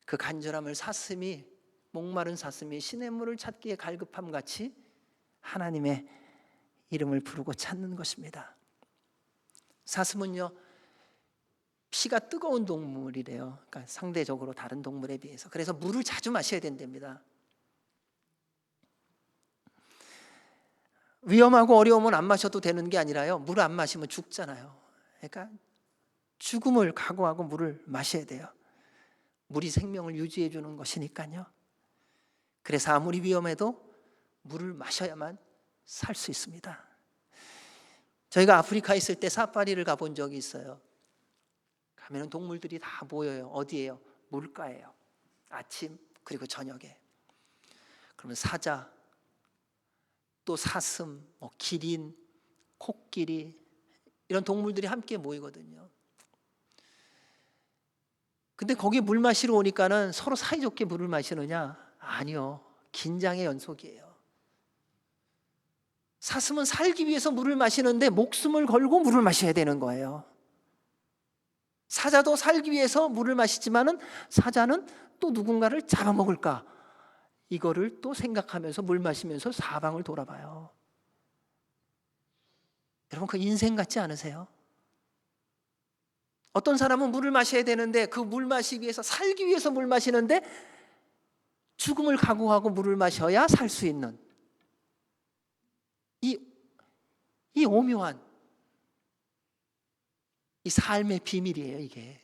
그 간절함을 사슴이, 목마른 사슴이 시냇물을 찾기에 갈급함 같이 하나님의 이름을 부르고 찾는 것입니다. 사슴은요, 피가 뜨거운 동물이래요. 그러니까 상대적으로 다른 동물에 비해서. 그래서 물을 자주 마셔야 된답니다. 위험하고 어려우면 안 마셔도 되는 게 아니라요, 물을 안 마시면 죽잖아요. 그러니까 죽음을 각오하고 물을 마셔야 돼요. 물이 생명을 유지해 주는 것이니까요. 그래서 아무리 위험해도 물을 마셔야만 살 수 있습니다. 저희가 아프리카에 있을 때 사파리를 가본 적이 있어요. 가면 동물들이 다 모여요. 어디예요? 물가예요. 아침 그리고 저녁에. 그러면 사자, 또 사슴, 기린, 코끼리 이런 동물들이 함께 모이거든요. 근데 거기 물 마시러 오니까는 서로 사이좋게 물을 마시느냐? 아니요. 긴장의 연속이에요. 사슴은 살기 위해서 물을 마시는데 목숨을 걸고 물을 마셔야 되는 거예요. 사자도 살기 위해서 물을 마시지만은 사자는 또 누군가를 잡아먹을까? 이거를 또 생각하면서 물 마시면서 사방을 돌아봐요. 여러분, 그 인생 같지 않으세요? 어떤 사람은 물을 마셔야 되는데 그 물 마시기 위해서, 살기 위해서 물 마시는데 죽음을 각오하고 물을 마셔야 살 수 있는 이 오묘한 이 삶의 비밀이에요, 이게.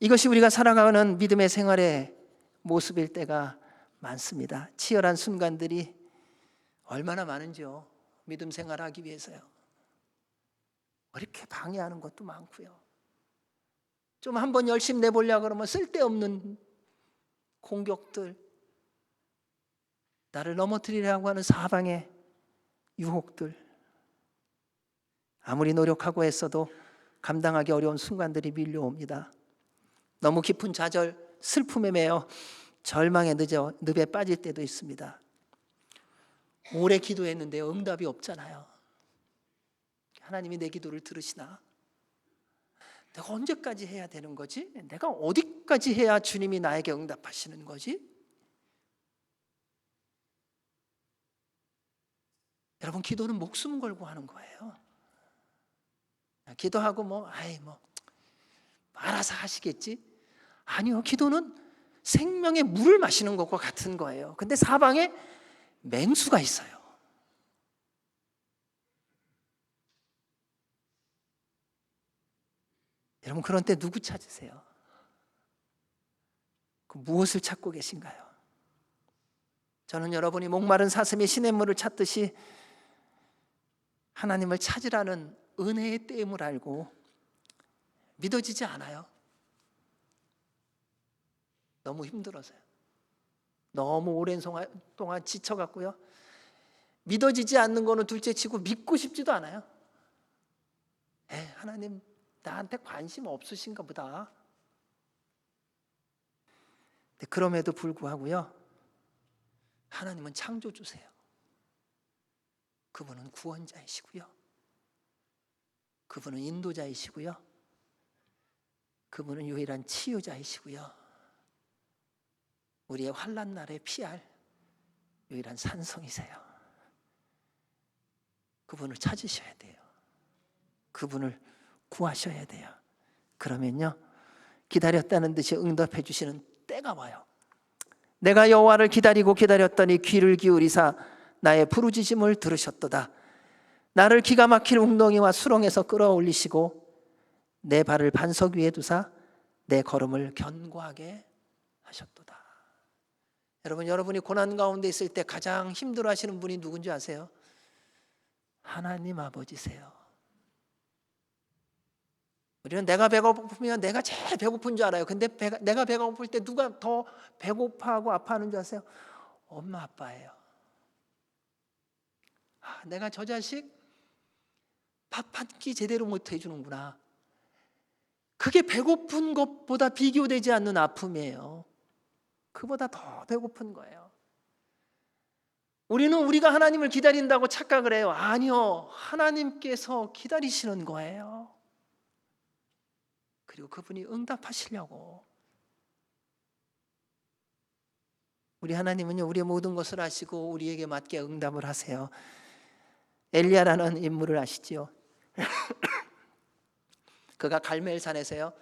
이것이 우리가 살아가는 믿음의 생활의 모습일 때가 많습니다. 치열한 순간들이 얼마나 많은지요. 믿음 생활하기 위해서요. 이렇게 방해하는 것도 많고요. 좀 한번 열심히 내보려고 그러면 쓸데없는 공격들, 나를 넘어뜨리려고 하는 사방의 유혹들, 아무리 노력하고 애써도 감당하기 어려운 순간들이 밀려옵니다. 너무 깊은 좌절, 슬픔에 매여 절망의 늪에 빠질 때도 있습니다. 오래 기도했는데 응답이 없잖아요. 하나님이 내 기도를 들으시나? 내가 언제까지 해야 되는 거지? 내가 어디까지 해야 주님이 나에게 응답하시는 거지? 여러분, 기도는 목숨 걸고 하는 거예요. 기도하고 알아서 하시겠지? 아니요, 기도는 생명의 물을 마시는 것과 같은 거예요. 근데 사방에 맹수가 있어요. 여러분, 그런 때 누구 찾으세요? 무엇을 찾고 계신가요? 저는 여러분이 목마른 사슴이 시냇물을 찾듯이 하나님을 찾으라는 은혜의 떼임을 알고 믿어지지 않아요. 너무 힘들어서요. 너무 오랜 동안 지쳐갖고요. 믿어지지 않는 거는 둘째치고 믿고 싶지도 않아요. 하나님 나한테 관심 없으신가 보다. 그럼에도 불구하고요, 하나님은 창조주세요. 그분은 구원자이시고요, 그분은 인도자이시고요, 그분은 유일한 치유자이시고요, 우리의 환난 날에 피할 유일한 산성이세요. 그분을 찾으셔야 돼요. 그분을 구하셔야 돼요. 그러면요, 기다렸다는 듯이 응답해 주시는 때가 와요. 내가 여호와를 기다리고 기다렸더니 귀를 기울이사 나의 부르짖음을 들으셨도다. 나를 기가 막힐 웅덩이와 수렁에서 끌어올리시고 내 발을 반석 위에 두사 내 걸음을 견고하게 하셨도다. 여러분, 여러분이 고난 가운데 있을 때 가장 힘들어하시는 분이 누군지 아세요? 하나님 아버지세요. 우리는 내가 배가 고프면 내가 제일 배고픈 줄 알아요. 근데 내가 배가 고플 때 누가 더 배고파하고 아파하는 줄 아세요? 엄마 아빠예요. 내가 저 자식 밥 한 끼 제대로 못 해주는구나. 그게 배고픈 것보다 비교되지 않는 아픔이에요. 그보다 더 배고픈 거예요. 우리는 우리가 하나님을 기다린다고 착각을 해요. 아니요, 하나님께서 기다리시는 거예요. 그리고 그분이 응답하시려고. 우리 하나님은요, 우리의 모든 것을 아시고 우리에게 맞게 응답을 하세요. 엘리야라는 인물을 아시지요? 그가 갈멜산에서요,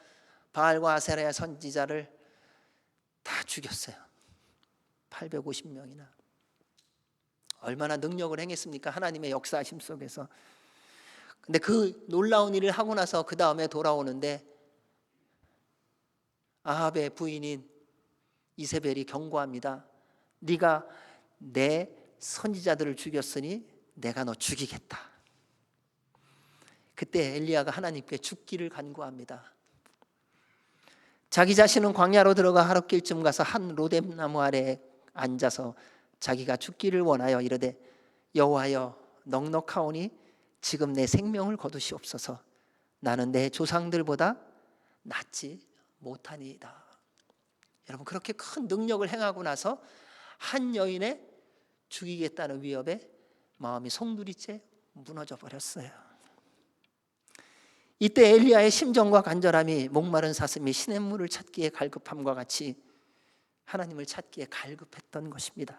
바알과 아세라의 선지자를 다 죽였어요. 850명이나. 얼마나 능력을 행했습니까? 하나님의 역사하심 속에서. 근데 그 놀라운 일을 하고 나서 그 다음에 돌아오는데 아합의 부인인 이세벨이 경고합니다. 네가 내 선지자들을 죽였으니 내가 너 죽이겠다. 그때 엘리야가 하나님께 죽기를 간구합니다. 자기 자신은 광야로 들어가 하룻길쯤 가서 한 로뎀나무 아래에 앉아서 자기가 죽기를 원하여 이르되 여호와여, 넉넉하오니 지금 내 생명을 거두시옵소서. 나는 내 조상들보다 낫지 못하니이다. 여러분, 그렇게 큰 능력을 행하고 나서 한 여인의 죽이겠다는 위협에 마음이 송두리째 무너져 버렸어요. 이때 엘리야의 심정과 간절함이 목마른 사슴이 시냇물을 찾기에 갈급함과 같이 하나님을 찾기에 갈급했던 것입니다.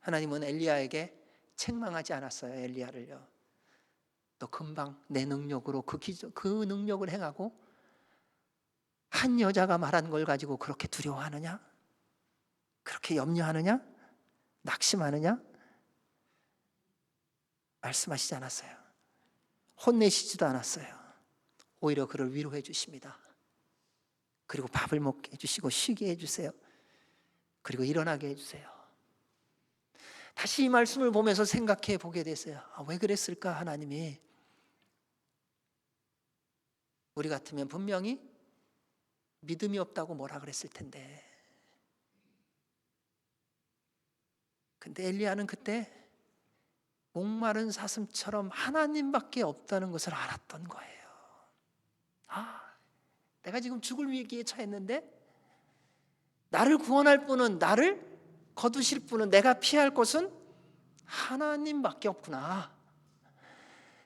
하나님은 엘리야에게 책망하지 않았어요. 엘리야를요, 너 금방 내 능력으로 그 능력을 행하고 한 여자가 말한 걸 가지고 그렇게 두려워하느냐? 그렇게 염려하느냐? 낙심하느냐? 말씀하시지 않았어요. 혼내시지도 않았어요. 오히려 그를 위로해 주십니다. 그리고 밥을 먹게 해주시고 쉬게 해주세요. 그리고 일어나게 해주세요. 다시 이 말씀을 보면서 생각해 보게 됐어요. 왜 그랬을까? 하나님이. 우리 같으면 분명히 믿음이 없다고 뭐라 그랬을 텐데. 근데 엘리야는 그때 목마른 사슴처럼 하나님밖에 없다는 것을 알았던 거예요. 내가 지금 죽을 위기에 처했는데 나를 구원할 분은, 나를 거두실 분은, 내가 피할 곳은 하나님밖에 없구나.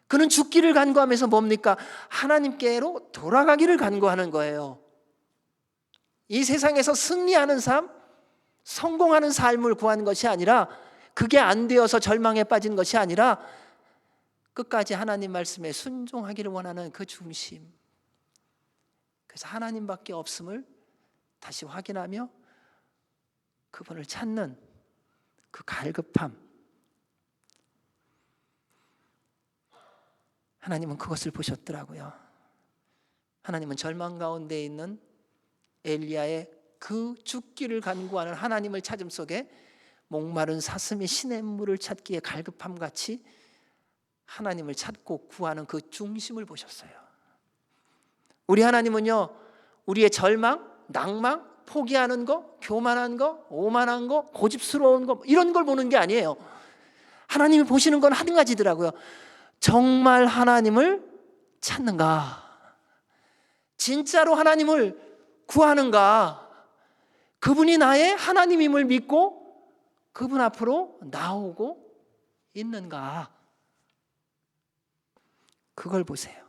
그는 죽기를 간구하면서 뭡니까? 하나님께로 돌아가기를 간구하는 거예요. 이 세상에서 승리하는 삶, 성공하는 삶을 구한 것이 아니라, 그게 안 되어서 절망에 빠진 것이 아니라 끝까지 하나님 말씀에 순종하기를 원하는 그 중심. 그래서 하나님밖에 없음을 다시 확인하며 그분을 찾는 그 갈급함. 하나님은 그것을 보셨더라고요. 하나님은 절망 가운데 있는 엘리야의 그 죽기를 간구하는 하나님을 찾음 속에 목마른 사슴이 시냇물을 찾기에 갈급함같이 하나님을 찾고 구하는 그 중심을 보셨어요. 우리 하나님은요, 우리의 절망, 낭망, 포기하는 거, 교만한 거, 오만한 거, 고집스러운 거, 이런 걸 보는 게 아니에요. 하나님이 보시는 건 한 가지더라고요. 정말 하나님을 찾는가? 진짜로 하나님을 구하는가? 그분이 나의 하나님임을 믿고 그분 앞으로 나오고 있는가? 그걸 보세요.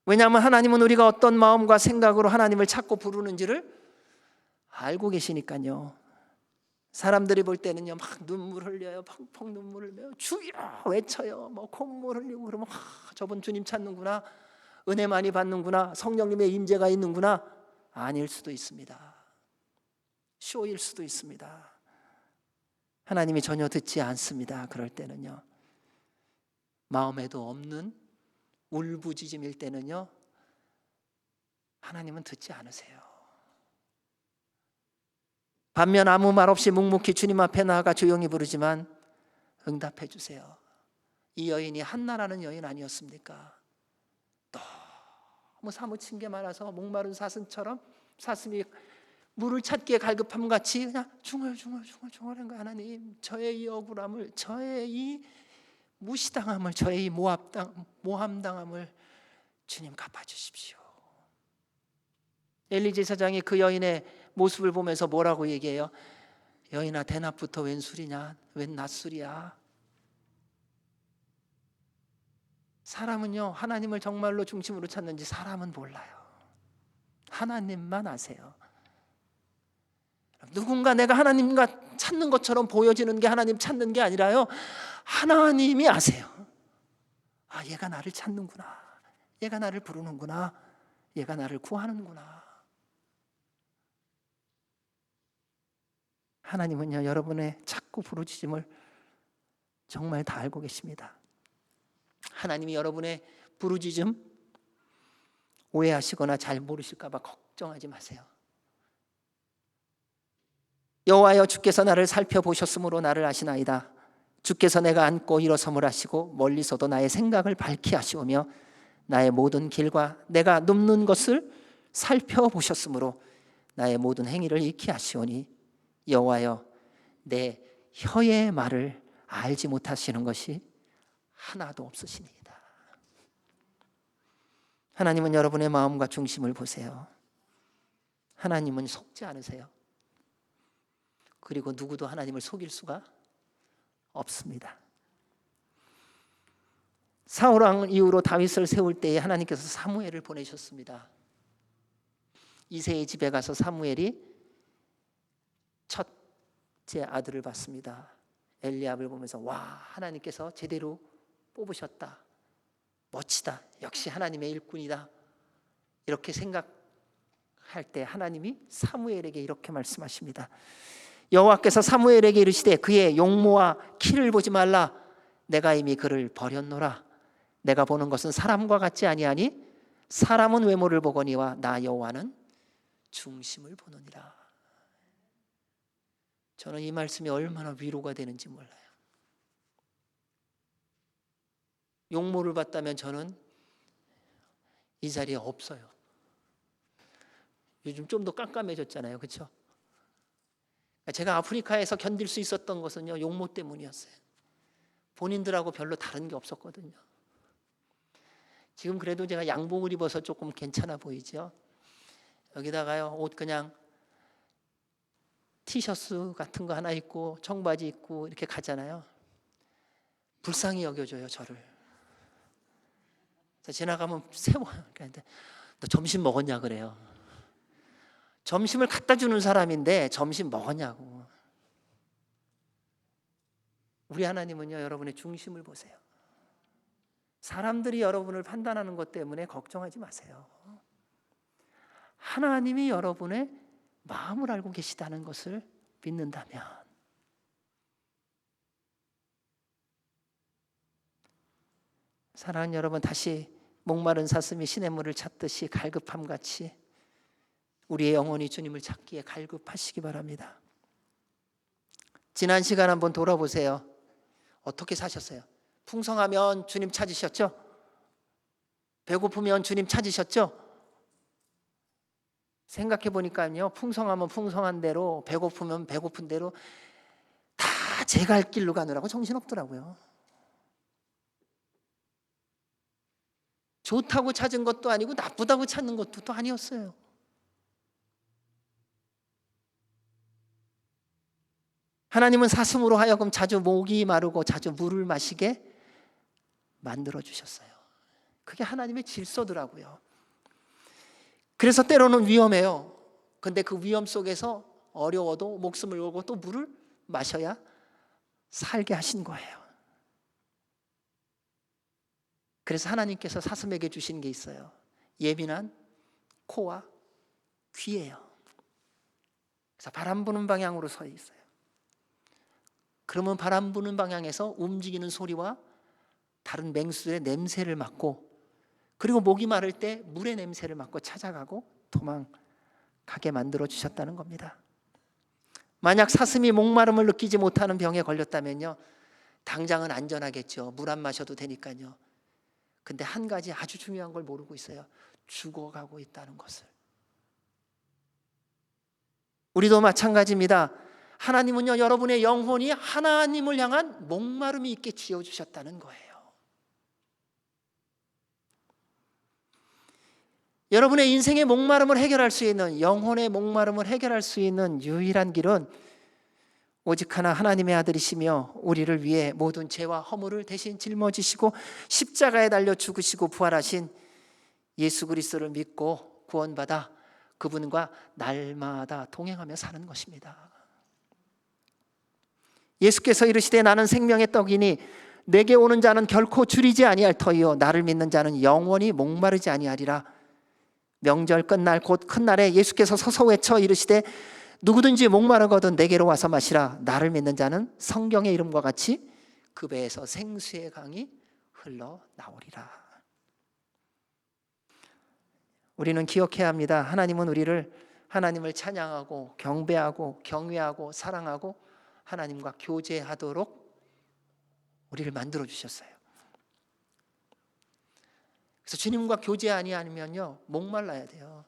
왜냐하면 하나님은 우리가 어떤 마음과 생각으로 하나님을 찾고 부르는지를 알고 계시니까요. 사람들이 볼 때는요, 막 눈물 흘려요. 펑펑 눈물 흘려요. 주여 외쳐요. 뭐 콧물 흘리고 그러면 저분 주님 찾는구나. 은혜 많이 받는구나. 성령님의 임재가 있는구나. 아닐 수도 있습니다. 쇼일 수도 있습니다. 하나님이 전혀 듣지 않습니다. 그럴 때는요. 마음에도 없는 울부짖음일 때는요, 하나님은 듣지 않으세요. 반면 아무 말 없이 묵묵히 주님 앞에 나아가 조용히 부르지만 응답해 주세요. 이 여인이 한나라는 여인 아니었습니까? 너무 사무친 게 많아서 목마른 사슴처럼 사슴이 물을 찾기에 갈급함 같이 그냥 중얼중얼한 거야. 하나님, 저의 이 억울함을, 저의 이 무시당함을, 저의 이 모함당함을 주님 갚아주십시오. 엘리 제사장이 그 여인의 모습을 보면서 뭐라고 얘기해요? 여인아, 대낮부터 웬 술이냐? 웬 낮술이야? 사람은요, 하나님을 정말로 중심으로 찾는지 사람은 몰라요. 하나님만 아세요. 누군가 내가 하나님과 찾는 것처럼 보여지는 게 하나님 찾는 게 아니라요, 하나님이 아세요. 아, 얘가 나를 찾는구나. 얘가 나를 부르는구나. 얘가 나를 구하는구나. 하나님은요, 여러분의 자꾸 부르짖음을 정말 다 알고 계십니다. 하나님이 여러분의 부르짖음 오해하시거나 잘 모르실까 봐 걱정하지 마세요. 여호와여, 주께서 나를 살펴보셨으므로 나를 아시나이다. 주께서 내가 앉고 일어섬을 하시고 멀리서도 나의 생각을 밝히 하시오며 나의 모든 길과 내가 눕는 것을 살펴보셨으므로 나의 모든 행위를 익히 하시오니 여호와여, 내 혀의 말을 알지 못하시는 것이 하나도 없으시니이다. 하나님은 여러분의 마음과 중심을 보세요. 하나님은 속지 않으세요. 그리고 누구도 하나님을 속일 수가 없습니다. 사울 왕 이후로 다윗을 세울 때에 하나님께서 사무엘을 보내셨습니다. 이새의 집에 가서 사무엘이 첫째 아들을 봤습니다. 엘리압을 보면서 와, 하나님께서 제대로 뽑으셨다. 멋지다. 역시 하나님의 일꾼이다. 이렇게 생각할 때 하나님이 사무엘에게 이렇게 말씀하십니다. 여호와께서 사무엘에게 이르시되 그의 용모와 키를 보지 말라. 내가 이미 그를 버렸노라. 내가 보는 것은 사람과 같지 아니하니 사람은 외모를 보거니와 나 여호와는 중심을 보느니라. 저는 이 말씀이 얼마나 위로가 되는지 몰라요. 용모를 봤다면 저는 이 자리에 없어요. 요즘 좀 더 깜깜해졌잖아요. 그렇죠? 제가 아프리카에서 견딜 수 있었던 것은요, 용모 때문이었어요. 본인들하고 별로 다른 게 없었거든요. 지금 그래도 제가 양복을 입어서 조금 괜찮아 보이죠. 여기다가요, 옷 그냥 티셔츠 같은 거 하나 입고 청바지 입고 이렇게 가잖아요. 불쌍히 여겨줘요, 저를. 지나가면 세워. 너 점심 먹었냐 그래요. 점심을 갖다 주는 사람인데 점심 먹었냐고. 우리 하나님은요, 여러분의 중심을 보세요. 사람들이 여러분을 판단하는 것 때문에 걱정하지 마세요. 하나님이 여러분의 마음을 알고 계시다는 것을 믿는다면 사랑하는 여러분, 다시 목마른 사슴이 시냇물을 찾듯이 갈급함같이 우리의 영혼이 주님을 찾기에 갈급하시기 바랍니다. 지난 시간 한번 돌아보세요. 어떻게 사셨어요? 풍성하면 주님 찾으셨죠? 배고프면 주님 찾으셨죠? 생각해 보니까요, 풍성하면 풍성한 대로, 배고프면 배고픈 대로 다 제 갈 길로 가느라고 정신없더라고요. 좋다고 찾은 것도 아니고 나쁘다고 찾는 것도 또 아니었어요. 하나님은 사슴으로 하여금 자주 목이 마르고 자주 물을 마시게 만들어 주셨어요. 그게 하나님의 질서더라고요. 그래서 때로는 위험해요. 근데 그 위험 속에서 어려워도 목숨을 걸고 또 물을 마셔야 살게 하신 거예요. 그래서 하나님께서 사슴에게 주신 게 있어요. 예민한 코와 귀예요. 그래서 바람 부는 방향으로 서 있어요. 그러면 바람 부는 방향에서 움직이는 소리와 다른 맹수들의 냄새를 맡고, 그리고 목이 마를 때 물의 냄새를 맡고 찾아가고 도망가게 만들어 주셨다는 겁니다. 만약 사슴이 목마름을 느끼지 못하는 병에 걸렸다면요, 당장은 안전하겠죠. 물 안 마셔도 되니까요. 근데 한 가지 아주 중요한 걸 모르고 있어요. 죽어가고 있다는 것을. 우리도 마찬가지입니다. 하나님은요, 여러분의 영혼이 하나님을 향한 목마름이 있게 지어주셨다는 거예요. 여러분의 인생의 목마름을 해결할 수 있는, 영혼의 목마름을 해결할 수 있는 유일한 길은 오직 하나, 하나님의 아들이시며 우리를 위해 모든 죄와 허물을 대신 짊어지시고 십자가에 달려 죽으시고 부활하신 예수 그리스도를 믿고 구원받아 그분과 날마다 동행하며 사는 것입니다. 예수께서 이르시되 나는 생명의 떡이니 내게 오는 자는 결코 줄이지 아니할 터이요 나를 믿는 자는 영원히 목마르지 아니하리라. 명절 끝날 곧 큰 날에 예수께서 서서 외쳐 이르시되 누구든지 목마르거든 내게로 와서 마시라. 나를 믿는 자는 성경의 이름과 같이 그 배에서 생수의 강이 흘러나오리라. 우리는 기억해야 합니다. 하나님은 우리를 하나님을 찬양하고 경배하고 경외하고 사랑하고 하나님과 교제하도록 우리를 만들어 주셨어요. 그래서 주님과 교제 아니면요 목말라야 돼요.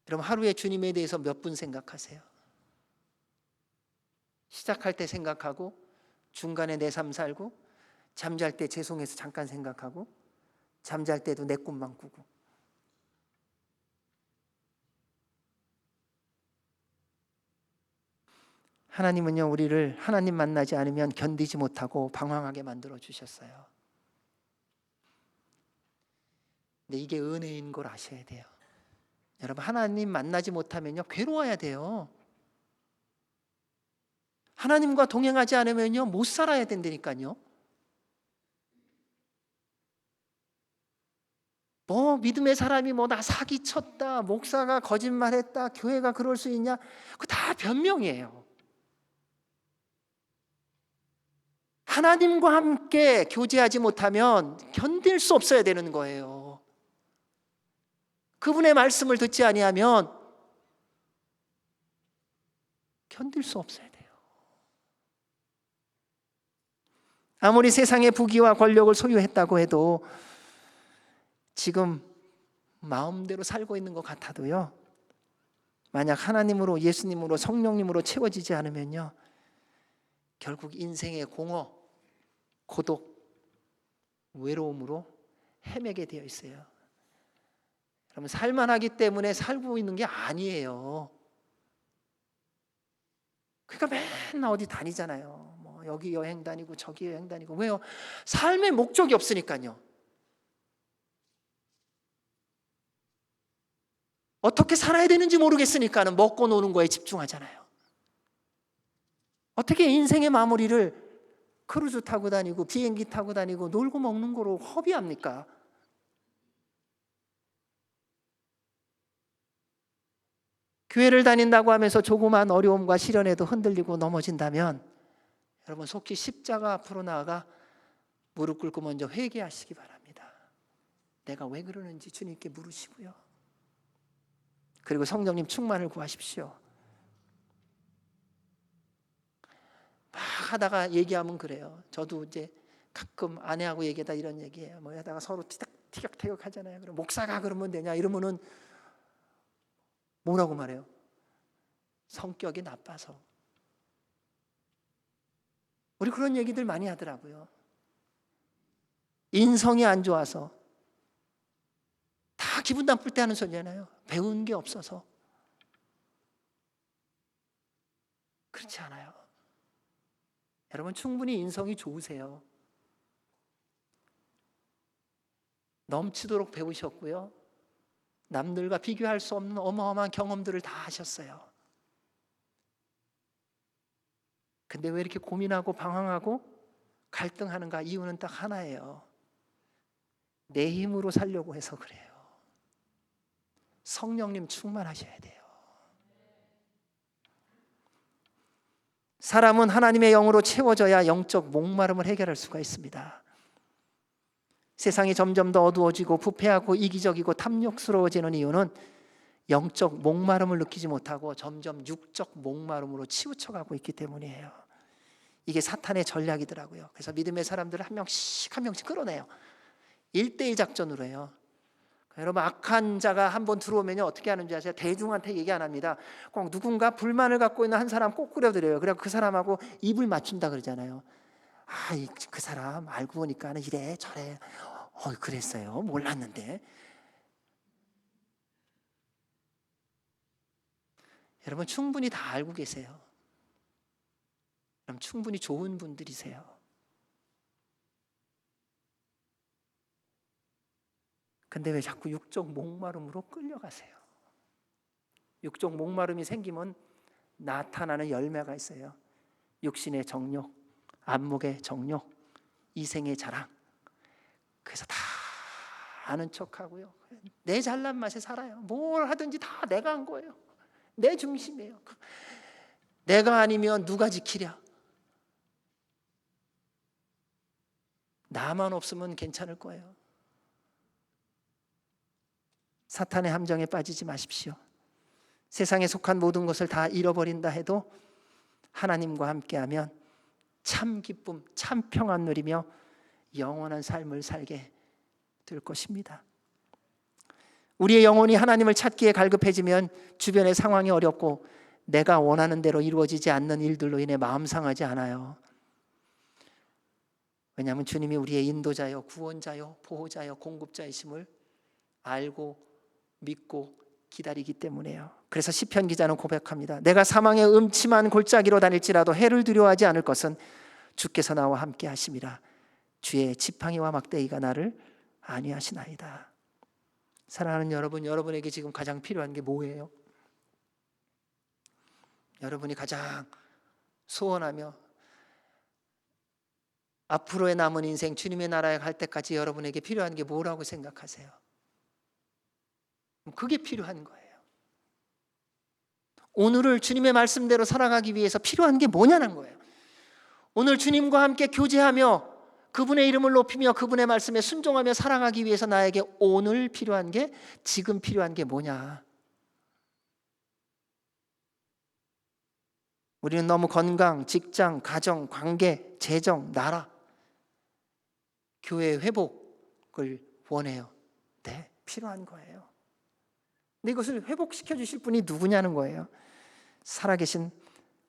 여러분 하루에 주님에 대해서 몇 분 생각하세요? 시작할 때 생각하고 중간에 내 삶 살고 잠잘 때 죄송해서 잠깐 생각하고 잠잘 때도 내 꿈만 꾸고. 하나님은요 우리를 하나님 만나지 않으면 견디지 못하고 방황하게 만들어 주셨어요. 근데 이게 은혜인 걸 아셔야 돼요. 여러분 하나님 만나지 못하면요 괴로워야 돼요. 하나님과 동행하지 않으면요 못 살아야 된다니까요. 뭐 믿음의 사람이 뭐 나 사기쳤다, 목사가 거짓말했다, 교회가 그럴 수 있냐? 그거 다 변명이에요. 하나님과 함께 교제하지 못하면 견딜 수 없어야 되는 거예요. 그분의 말씀을 듣지 아니하면 견딜 수 없어야 돼요. 아무리 세상의 부귀와 권력을 소유했다고 해도 지금 마음대로 살고 있는 것 같아도요, 만약 하나님으로 예수님으로 성령님으로 채워지지 않으면요 결국 인생의 공허, 고독, 외로움으로 헤매게 되어 있어요. 여러분 살만하기 때문에 살고 있는 게 아니에요. 그러니까 맨날 어디 다니잖아요. 뭐 여기 여행 다니고 저기 여행 다니고. 왜요? 삶의 목적이 없으니까요. 어떻게 살아야 되는지 모르겠으니까는 먹고 노는 거에 집중하잖아요. 어떻게 인생의 마무리를 크루즈 타고 다니고 비행기 타고 다니고 놀고 먹는 거로 허비합니까? 교회를 다닌다고 하면서 조그만 어려움과 시련에도 흔들리고 넘어진다면 여러분 속히 십자가 앞으로 나아가 무릎 꿇고 먼저 회개하시기 바랍니다. 내가 왜 그러는지 주님께 물으시고요. 그리고 성령님 충만을 구하십시오. 막 하다가 얘기하면 그래요. 저도 이제 가끔 아내하고 얘기하다 이런 얘기해요. 뭐 하다가 서로 티격태격 하잖아요. 그럼 목사가 그러면 되냐 이러면은 뭐라고 말해요? 성격이 나빠서. 우리 그런 얘기들 많이 하더라고요. 인성이 안 좋아서. 다 기분 나쁠 때 하는 소리잖아요. 배운 게 없어서. 그렇지 않아요. 여러분 충분히 인성이 좋으세요. 넘치도록 배우셨고요. 남들과 비교할 수 없는 어마어마한 경험들을 다 하셨어요. 근데 왜 이렇게 고민하고 방황하고 갈등하는가? 이유는 딱 하나예요. 내 힘으로 살려고 해서 그래요. 성령님 충만하셔야 돼요. 사람은 하나님의 영으로 채워져야 영적 목마름을 해결할 수가 있습니다. 세상이 점점 더 어두워지고 부패하고 이기적이고 탐욕스러워지는 이유는 영적 목마름을 느끼지 못하고 점점 육적 목마름으로 치우쳐가고 있기 때문이에요. 이게 사탄의 전략이더라고요. 그래서 믿음의 사람들을 한 명씩 끌어내요. 1대1 작전으로 해요. 여러분, 악한 자가 한번 들어오면 어떻게 하는지 아세요? 대중한테 얘기 안 합니다. 꼭 누군가 불만을 갖고 있는 한 사람 꼭 꾸려드려요. 그래서 그 사람하고 입을 맞춘다 그러잖아요. 그 사람 알고 보니까 이래 저래. 그랬어요. 몰랐는데. 여러분, 충분히 다 알고 계세요. 그럼 충분히 좋은 분들이세요. 근데 왜 자꾸 육적 목마름으로 끌려가세요? 육적 목마름이 생기면 나타나는 열매가 있어요. 육신의 정욕, 안목의 정욕, 이생의 자랑. 그래서 다 아는 척하고요. 내 잘난 맛에 살아요. 뭘 하든지 다 내가 한 거예요. 내 중심이에요. 내가 아니면 누가 지키랴? 나만 없으면 괜찮을 거예요. 사탄의 함정에 빠지지 마십시오. 세상에 속한 모든 것을 다 잃어버린다 해도 하나님과 함께하면 참 기쁨, 참 평안 누리며 영원한 삶을 살게 될 것입니다. 우리의 영혼이 하나님을 찾기에 갈급해지면 주변의 상황이 어렵고 내가 원하는 대로 이루어지지 않는 일들로 인해 마음 상하지 않아요. 왜냐하면 주님이 우리의 인도자요, 구원자요, 보호자요, 공급자이심을 알고 믿고 기다리기 때문에요. 그래서 시편 기자는 고백합니다. 내가 사망의 음침한 골짜기로 다닐지라도 해를 두려워하지 않을 것은 주께서 나와 함께 하심이라. 주의 지팡이와 막대기가 나를 안위하시나이다. 사랑하는 여러분, 여러분에게 지금 가장 필요한 게 뭐예요? 여러분이 가장 소원하며 앞으로의 남은 인생 주님의 나라에 갈 때까지 여러분에게 필요한 게 뭐라고 생각하세요? 그게 필요한 거예요. 오늘을 주님의 말씀대로 살아가기 위해서 필요한 게 뭐냐는 거예요. 오늘 주님과 함께 교제하며 그분의 이름을 높이며 그분의 말씀에 순종하며 살아가기 위해서 나에게 오늘 필요한 게, 지금 필요한 게 뭐냐? 우리는 너무 건강, 직장, 가정, 관계, 재정, 나라, 교회 회복을 원해요. 네, 필요한 거예요. 근데 이것을 회복시켜 주실 분이 누구냐는 거예요. 살아계신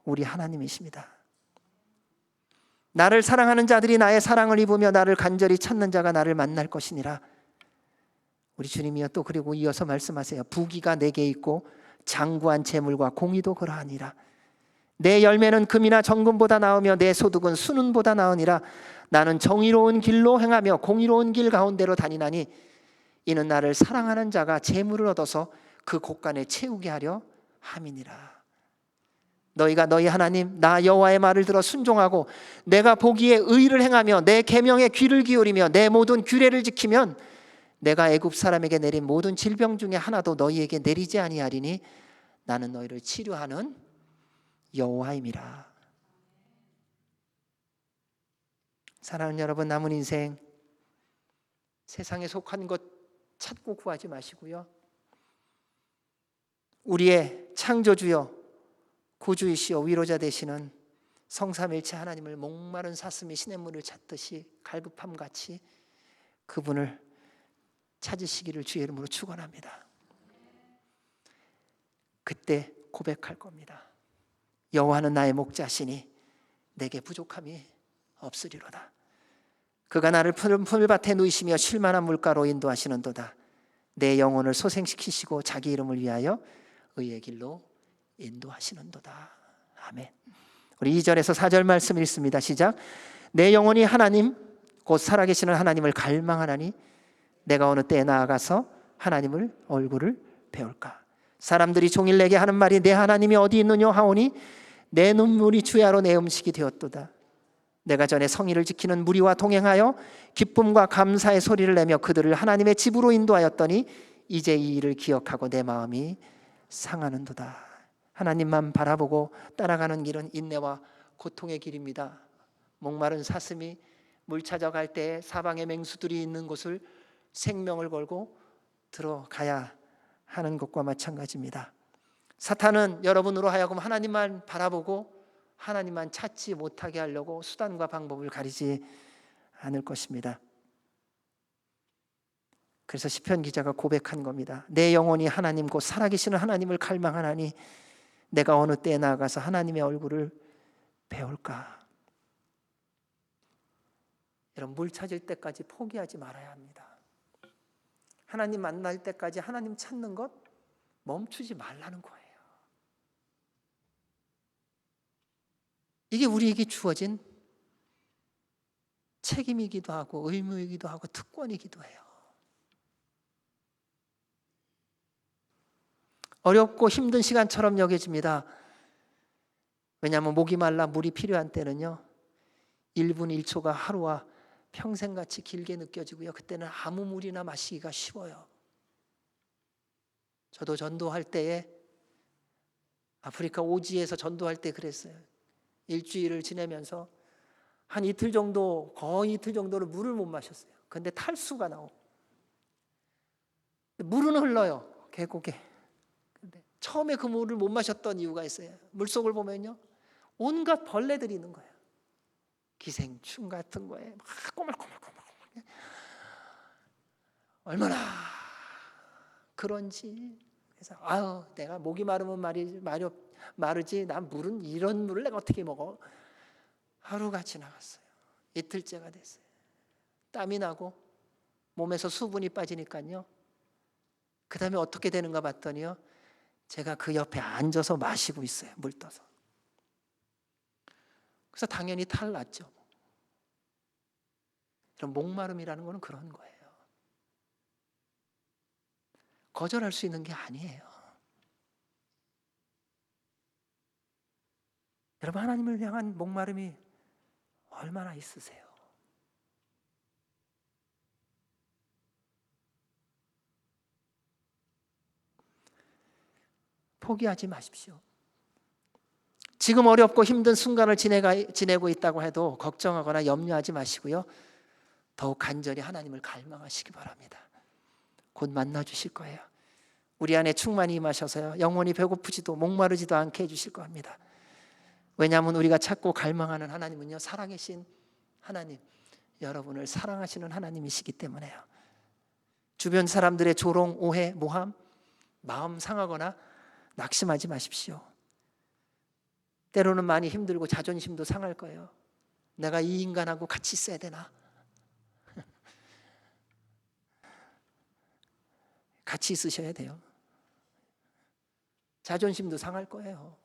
우리 하나님이십니다. 나를 사랑하는 자들이 나의 사랑을 입으며 나를 간절히 찾는 자가 나를 만날 것이니라. 우리 주님이여 또 그리고 이어서 말씀하세요. 부귀가 내게 있고 장구한 재물과 공의도 그러하니라. 내 열매는 금이나 정금보다 나으며 내 소득은 순은보다 나으니라. 나는 정의로운 길로 행하며 공의로운 길 가운데로 다니나니 이는 나를 사랑하는 자가 재물을 얻어서 그 곳간에 채우게 하려 함이니라. 너희가 너희 하나님 나 여호와의 말을 들어 순종하고 내가 보기에 의를 행하며 내 계명에 귀를 기울이며 내 모든 규례를 지키면 내가 애굽 사람에게 내린 모든 질병 중에 하나도 너희에게 내리지 아니하리니 나는 너희를 치료하는 여호와임이라. 사랑하는 여러분, 남은 인생 세상에 속한 것 찾고 구하지 마시고요. 우리의 창조주여 구주이시여 위로자 되시는 성삼일체 하나님을 목마른 사슴이 시냇물을 찾듯이 갈급함같이 그분을 찾으시기를 주의 이름으로 축원합니다. 그때 고백할 겁니다. 여호와는 나의 목자시니 내게 부족함이 없으리로다. 그가 나를 푸른 풀밭에 누이시며 쉴만한 물가로 인도하시는도다. 내 영혼을 소생시키시고 자기 이름을 위하여 의의 길로 인도하시는도다. 아멘. 우리 2절에서 4절 말씀 읽습니다. 시작. 내 영혼이 하나님 곧 살아계시는 하나님을 갈망하나니 내가 어느 때에 나아가서 하나님을 얼굴을 배울까? 사람들이 종일 내게 하는 말이 내 하나님이 어디 있느냐 하오니 내 눈물이 주야로 내 음식이 되었도다. 내가 전에 성의를 지키는 무리와 동행하여 기쁨과 감사의 소리를 내며 그들을 하나님의 집으로 인도하였더니 이제 이 일을 기억하고 내 마음이 상하는도다. 하나님만 바라보고 따라가는 길은 인내와 고통의 길입니다. 목마른 사슴이 물 찾아갈 때 사방에 맹수들이 있는 곳을 생명을 걸고 들어가야 하는 것과 마찬가지입니다. 사탄은 여러분으로 하여금 하나님만 바라보고 하나님만 찾지 못하게 하려고 수단과 방법을 가리지 않을 것입니다. 그래서 시편 기자가 고백한 겁니다. 내 영혼이 하나님 곧 살아계시는 하나님을 갈망하나니 내가 어느 때에 나아가서 하나님의 얼굴을 배울까? 여러분, 물 찾을 때까지 포기하지 말아야 합니다. 하나님 만날 때까지 하나님 찾는 것 멈추지 말라는 거예요. 이게 우리에게 주어진 책임이기도 하고 의무이기도 하고 특권이기도 해요. 어렵고 힘든 시간처럼 여겨집니다. 왜냐하면 목이 말라 물이 필요한 때는요 1분 1초가 하루와 평생같이 길게 느껴지고요. 그때는 아무 물이나 마시기가 쉬워요. 저도 전도할 때에 아프리카 오지에서 전도할 때 그랬어요. 일주일을 지내면서 한 이틀 정도, 거의 이틀 정도를 물을 못 마셨어요. 그런데 탈수가 나오고 물은 흘러요, 계곡에. 근데 처음에 그 물을 못 마셨던 이유가 있어요. 물속을 보면요 온갖 벌레들이 있는 거예요. 기생충 같은 거에 막 꼬물꼬물꼬물. 얼마나 그런지. 그래서 내가 목이 마르면 마르지 난 물은 이런 물을 내가 어떻게 먹어. 하루가 지나갔어요. 이틀째가 됐어요. 땀이 나고 몸에서 수분이 빠지니까요. 그 다음에 어떻게 되는가 봤더니요 제가 그 옆에 앉아서 마시고 있어요. 물 떠서. 그래서 당연히 탈 났죠. 이런 목마름이라는 거는 그런 거예요. 거절할 수 있는 게 아니에요. 여러분, 하나님을 향한 목마름이 얼마나 있으세요? 포기하지 마십시오. 지금 어렵고 힘든 순간을 지내고 있다고 해도 걱정하거나 염려하지 마시고요. 더욱 간절히 하나님을 갈망하시기 바랍니다. 곧 만나 주실 거예요. 우리 안에 충만히 임하셔서요 영원히 배고프지도 목마르지도 않게 해주실 겁니다. 왜냐하면 우리가 찾고 갈망하는 하나님은요 살아계신 하나님, 여러분을 사랑하시는 하나님이시기 때문에요. 주변 사람들의 조롱, 오해, 모함, 마음 상하거나 낙심하지 마십시오. 때로는 많이 힘들고 자존심도 상할 거예요. 내가 이 인간하고 같이 있어야 되나? 같이 있으셔야 돼요. 자존심도 상할 거예요.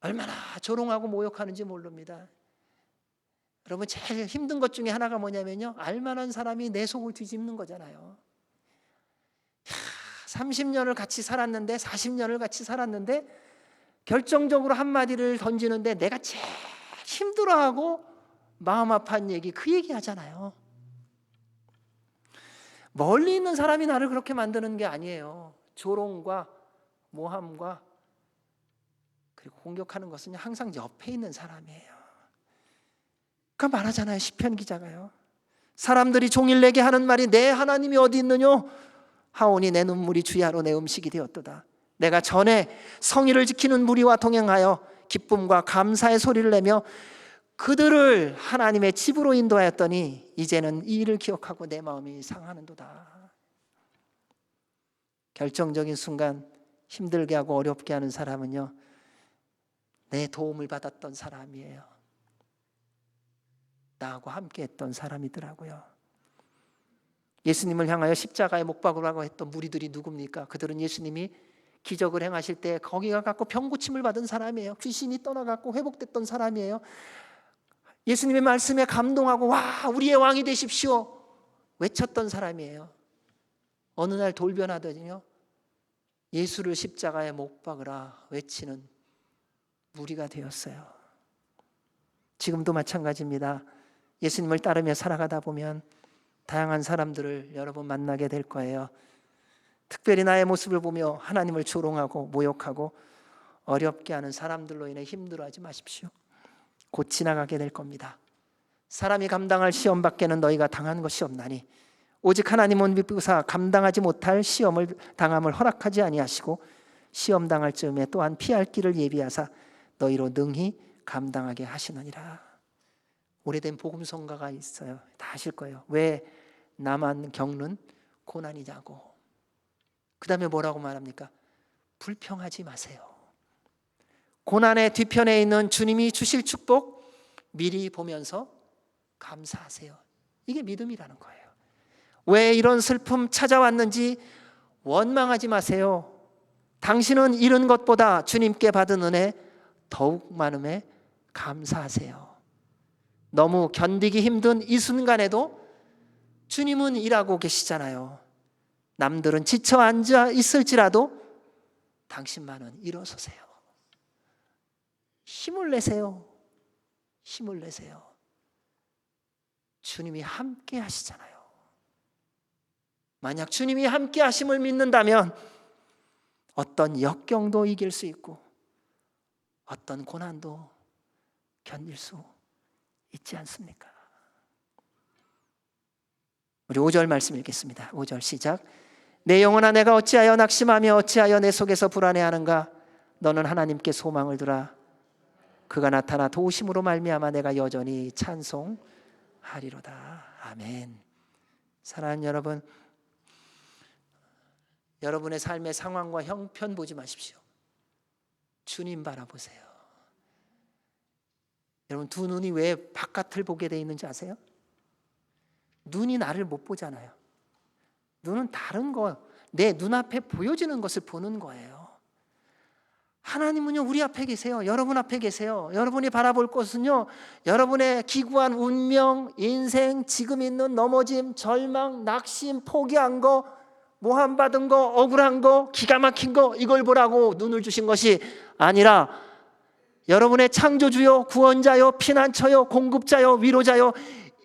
얼마나 조롱하고 모욕하는지 모릅니다. 여러분, 제일 힘든 것 중에 하나가 뭐냐면요 알만한 사람이 내 속을 뒤집는 거잖아요. 30년을 같이 살았는데 40년을 같이 살았는데 결정적으로 한마디를 던지는데 내가 제일 힘들어하고 마음 아파한 얘기, 그 얘기 하잖아요. 멀리 있는 사람이 나를 그렇게 만드는 게 아니에요. 조롱과 모함과 그리고 공격하는 것은 항상 옆에 있는 사람이에요. 그러니까 말하잖아요, 시편 기자가요. 사람들이 종일 내게 하는 말이 내 하나님이 어디 있느냐 하오니 내 눈물이 주야로 내 음식이 되었도다. 내가 전에 성의를 지키는 무리와 동행하여 기쁨과 감사의 소리를 내며 그들을 하나님의 집으로 인도하였더니 이제는 이 일을 기억하고 내 마음이 상하는도다. 결정적인 순간 힘들게 하고 어렵게 하는 사람은요 내 도움을 받았던 사람이에요. 나하고 함께 했던 사람이더라고요. 예수님을 향하여 십자가에 못 박으라고 했던 무리들이 누굽니까? 그들은 예수님이 기적을 행하실 때 거기 가갖고 병고침을 받은 사람이에요. 귀신이 떠나갖고 회복됐던 사람이에요. 예수님의 말씀에 감동하고 와 우리의 왕이 되십시오 외쳤던 사람이에요. 어느 날 돌변하더니요 예수를 십자가에 못 박으라 외치는 무리가 되었어요. 지금도 마찬가지입니다. 예수님을 따르며 살아가다 보면 다양한 사람들을 여러분 만나게 될 거예요. 특별히 나의 모습을 보며 하나님을 조롱하고 모욕하고 어렵게 하는 사람들로 인해 힘들어하지 마십시오. 곧 지나가게 될 겁니다. 사람이 감당할 시험 밖에는 너희가 당한 것이 없나니 오직 하나님은 미쁘사 감당하지 못할 시험을 당함을 허락하지 아니하시고 시험 당할 즈음에 또한 피할 길을 예비하사 너희로 능히 감당하게 하시느니라. 오래된 복음성가가 있어요. 다 아실 거예요. 왜 나만 겪는 고난이냐고. 그 다음에 뭐라고 말합니까? 불평하지 마세요. 고난의 뒤편에 있는 주님이 주실 축복 미리 보면서 감사하세요. 이게 믿음이라는 거예요. 왜 이런 슬픔 찾아왔는지 원망하지 마세요. 당신은 잃은 것보다 주님께 받은 은혜 더욱 많음에 감사하세요. 너무 견디기 힘든 이 순간에도 주님은 일하고 계시잖아요. 남들은 지쳐 앉아 있을지라도 당신만은 일어서세요. 힘을 내세요. 힘을 내세요. 주님이 함께 하시잖아요. 만약 주님이 함께 하심을 믿는다면 어떤 역경도 이길 수 있고 어떤 고난도 견딜 수 있지 않습니까? 우리 5절 말씀 읽겠습니다. 5절 시작. 내 영혼아 내가 어찌하여 낙심하며 어찌하여 내 속에서 불안해하는가? 너는 하나님께 소망을 두라. 그가 나타나 도우심으로 말미암아 내가 여전히 찬송하리로다. 아멘. 사랑하는 여러분, 여러분의 삶의 상황과 형편 보지 마십시오. 주님 바라보세요. 여러분 두 눈이 왜 바깥을 보게 돼 있는지 아세요? 눈이 나를 못 보잖아요. 눈은 다른 거, 내 눈앞에 보여지는 것을 보는 거예요. 하나님은요 우리 앞에 계세요. 여러분 앞에 계세요. 여러분이 바라볼 것은요 여러분의 기구한 운명, 인생, 지금 있는 넘어짐, 절망, 낙심, 포기한 거, 모함받은 거, 억울한 거, 기가 막힌 거, 이걸 보라고 눈을 주신 것이 아니라 여러분의 창조주요, 구원자요, 피난처요, 공급자요, 위로자요,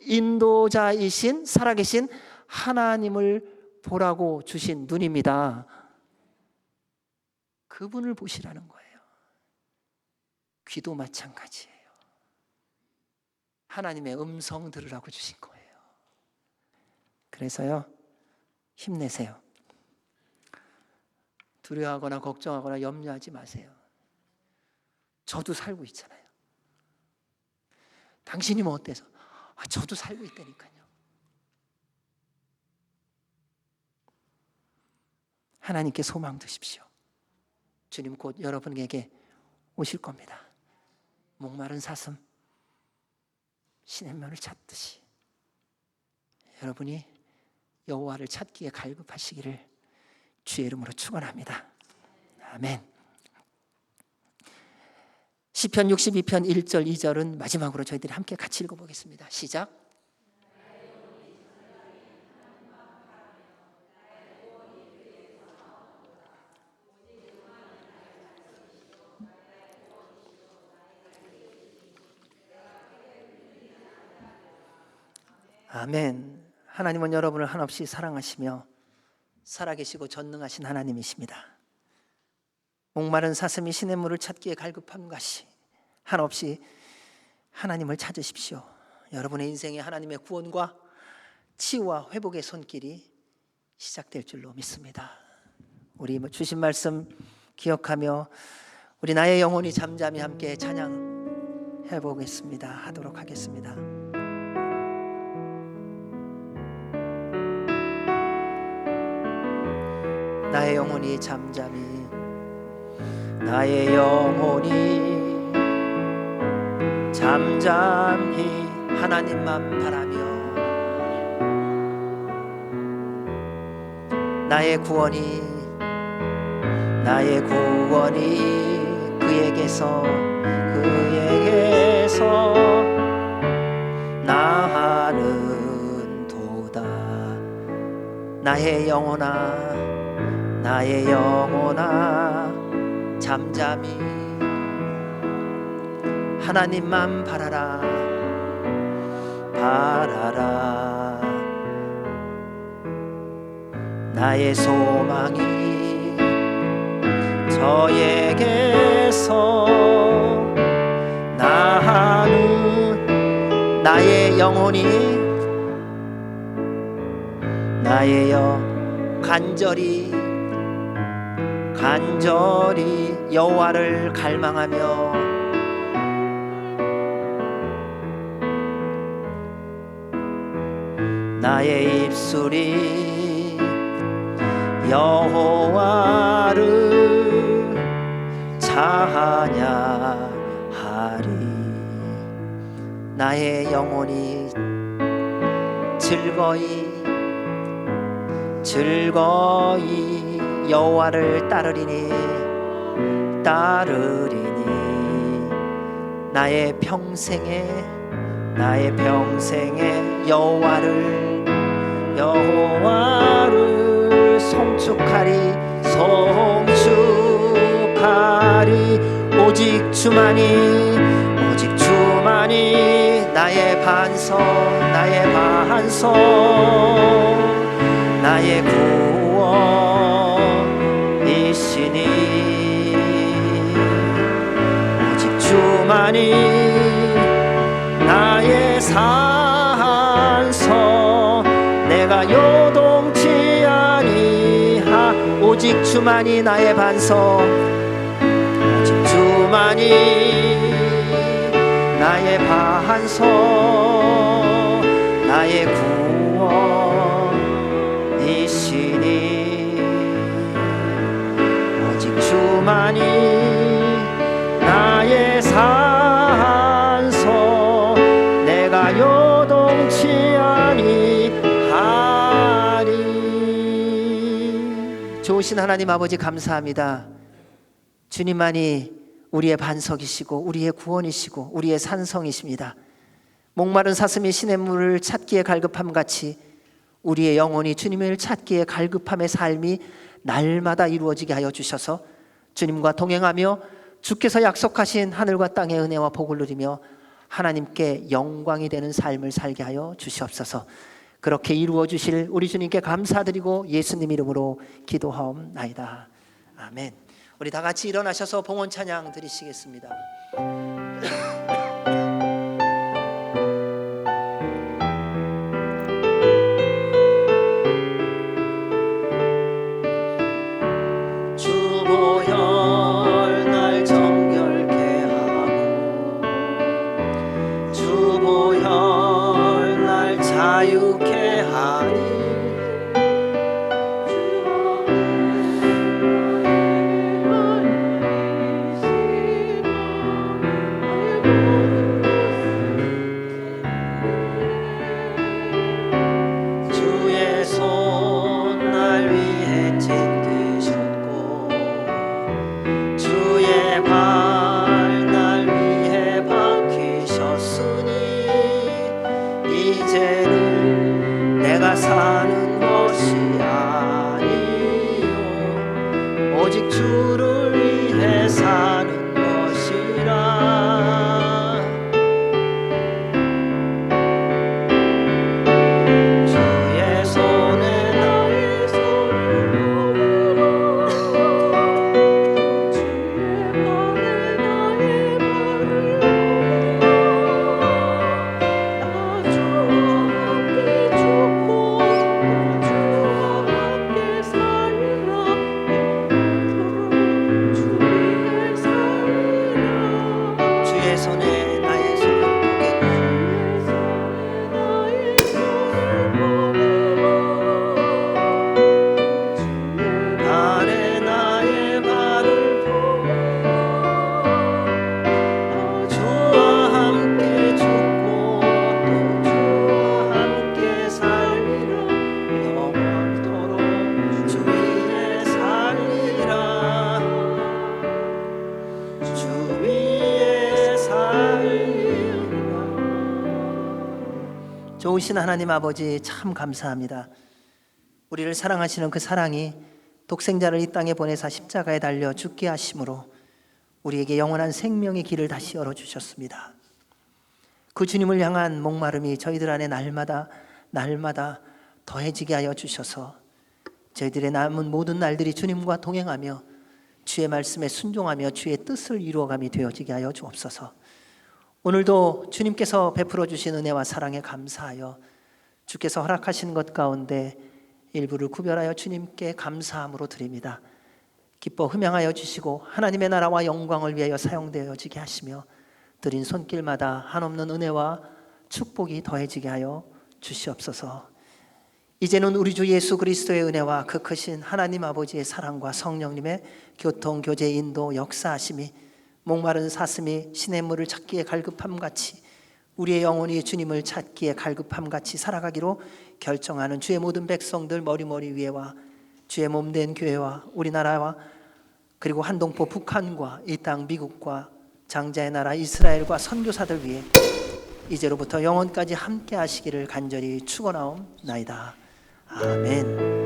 인도자이신 살아계신 하나님을 보라고 주신 눈입니다. 그분을 보시라는 거예요. 귀도 마찬가지예요. 하나님의 음성 들으라고 주신 거예요. 그래서요 힘내세요. 두려워하거나 걱정하거나 염려하지 마세요. 저도 살고 있잖아요. 당신이 뭐 어때서? 저도 살고 있다니까요. 하나님께 소망 두십시오. 주님 곧 여러분에게 오실 겁니다. 목마른 사슴 시냇물을 찾듯이 여러분이 여호와를 찾기에 갈급하시기를 주의 이름으로 축원합니다. 아멘. 시편 62편 1절 2절은 마지막으로 저희들이 함께 같이 읽어보겠습니다. 시작. 아멘. 하나님은 여러분을 한없이 사랑하시며 살아계시고 전능하신 하나님이십니다. 목마른 사슴이 시냇물을 찾기에 갈급함 같이 한없이 하나님을 찾으십시오. 여러분의 인생에 하나님의 구원과 치유와 회복의 손길이 시작될 줄로 믿습니다. 우리 주신 말씀 기억하며 우리 나의 영혼이 잠잠히 함께 찬양해 보겠습니다. 하도록 하겠습니다. 나의 영혼이 잠잠히, 나의 영혼이 잠잠히 하나님만 바라며 나의 구원이 그에게서 나하는 도다. 나의 영혼아 나의 영혼아 잠잠히 하나님만 바라라 바라라. 나의 소망이 저에게서 나는 나의 영혼이 나의 간절히 여호와를 갈망하며 나의 입술이 여호와를 찬양하리. 나의 영혼이 즐거이 여호와를 따르리니 나의 평생에 여호와를 송축하리 오직 주만이 나의 반석 나의 구원이시니 오직 주만이 나의 산성 내가 요동치 아니하. 오직 주만이 나의 반석 오직 주만이 나의 반석 나의 구원이시니 오직 주만이 나의 산석 내가 요동치 아니하리. 좋으신 하나님 아버지 감사합니다. 주님만이 우리의 반석이시고 우리의 구원이시고 우리의 산성이십니다. 목마른 사슴이 시냇물을 찾기에 갈급함 같이 우리의 영혼이 주님을 찾기에 갈급함의 삶이 날마다 이루어지게 하여 주셔서 주님과 동행하며 주께서 약속하신 하늘과 땅의 은혜와 복을 누리며 하나님께 영광이 되는 삶을 살게 하여 주시옵소서. 그렇게 이루어 주실 우리 주님께 감사드리고 예수님 이름으로 기도하옵나이다. 아멘. 우리 다 같이 일어나셔서 봉헌 찬양 드리시겠습니다. 주보혈 날 정결케 하고 주보혈 날 자유케 하니 사는 것이 아니요 오직 주를 위해 사는 것이라. 주의 손에 나의 손을 놓으라 주의 발에 나의 발을 놓으라. 나 주와 함께 죽고 좋으신 하나님 아버지 참 감사합니다. 우리를 사랑하시는 그 사랑이 독생자를 이 땅에 보내사 십자가에 달려 죽게 하심으로 우리에게 영원한 생명의 길을 다시 열어주셨습니다. 그 주님을 향한 목마름이 저희들 안에 날마다 더해지게 하여 주셔서 저희들의 남은 모든 날들이 주님과 동행하며 주의 말씀에 순종하며 주의 뜻을 이루어감이 되어지게 하여 주옵소서. 오늘도 주님께서 베풀어 주신 은혜와 사랑에 감사하여 주께서 허락하신 것 가운데 일부를 구별하여 주님께 감사함으로 드립니다. 기뻐 흠양하여 주시고 하나님의 나라와 영광을 위하여 사용되어지게 하시며 드린 손길마다 한없는 은혜와 축복이 더해지게 하여 주시옵소서. 이제는 우리 주 예수 그리스도의 은혜와 그 크신 하나님 아버지의 사랑과 성령님의 교통, 교제, 인도, 역사하심이 목마른 사슴이 시냇물을 찾기에 갈급함같이 우리의 영혼이 주님을 찾기에 갈급함같이 살아가기로 결정하는 주의 모든 백성들 머리머리 위에와 주의 몸된 교회와 우리나라와 그리고 한동포 북한과 이 땅 미국과 장자의 나라 이스라엘과 선교사들 위해 이제로부터 영원까지 함께 하시기를 간절히 축원하옵나이다. 아멘.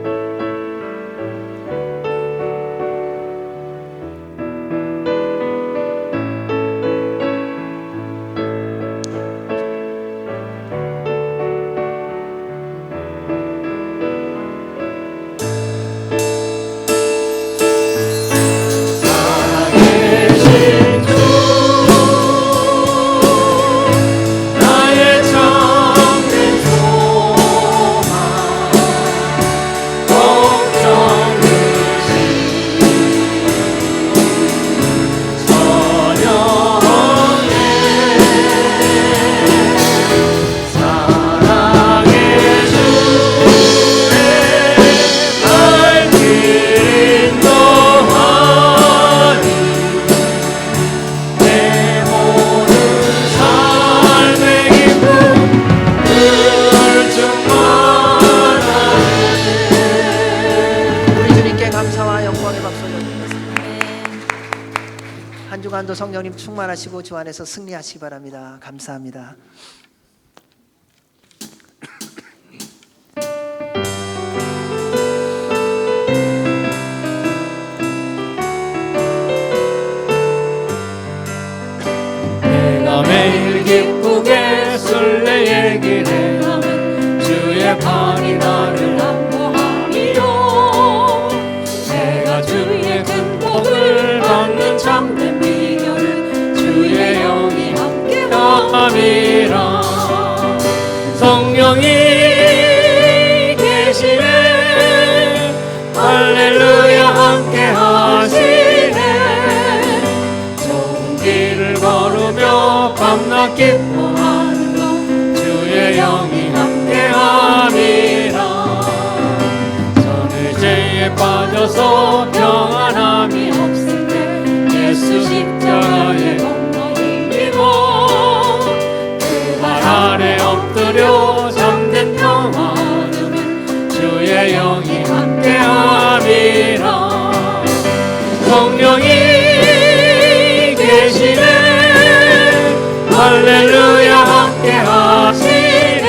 한 주간도 성령님 충만하시고 주 안에서 승리하시기 바랍니다. 감사합니다. 내가 매일 기쁘게 술래 얘기를 하면 주의 팔이 나를 안보함이요 내가 주의 큰 복을 받는 참된 비결은 주의 영이 함께함이라 성령이 계시네 할렐루야 함께하시네 좋은 길을 걸으며 밤낮 기뻐하는 것 주의 영이 함께함이라 저는 죄에 빠져서 평안함이 없을 때 예수 십자가에 엎어 힘입어 그 발 아래 엎드려 잠든 평화 얻으면 주의 영이 함께함이라 성령이 계시네 할렐루야 함께하시네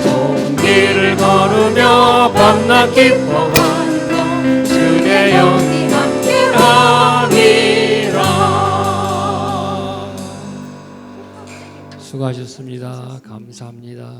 좋은 길을 걸으며 밤낮 기뻐하는 것 주의 영이 함께함이라 수고하셨습니다. 감사합니다.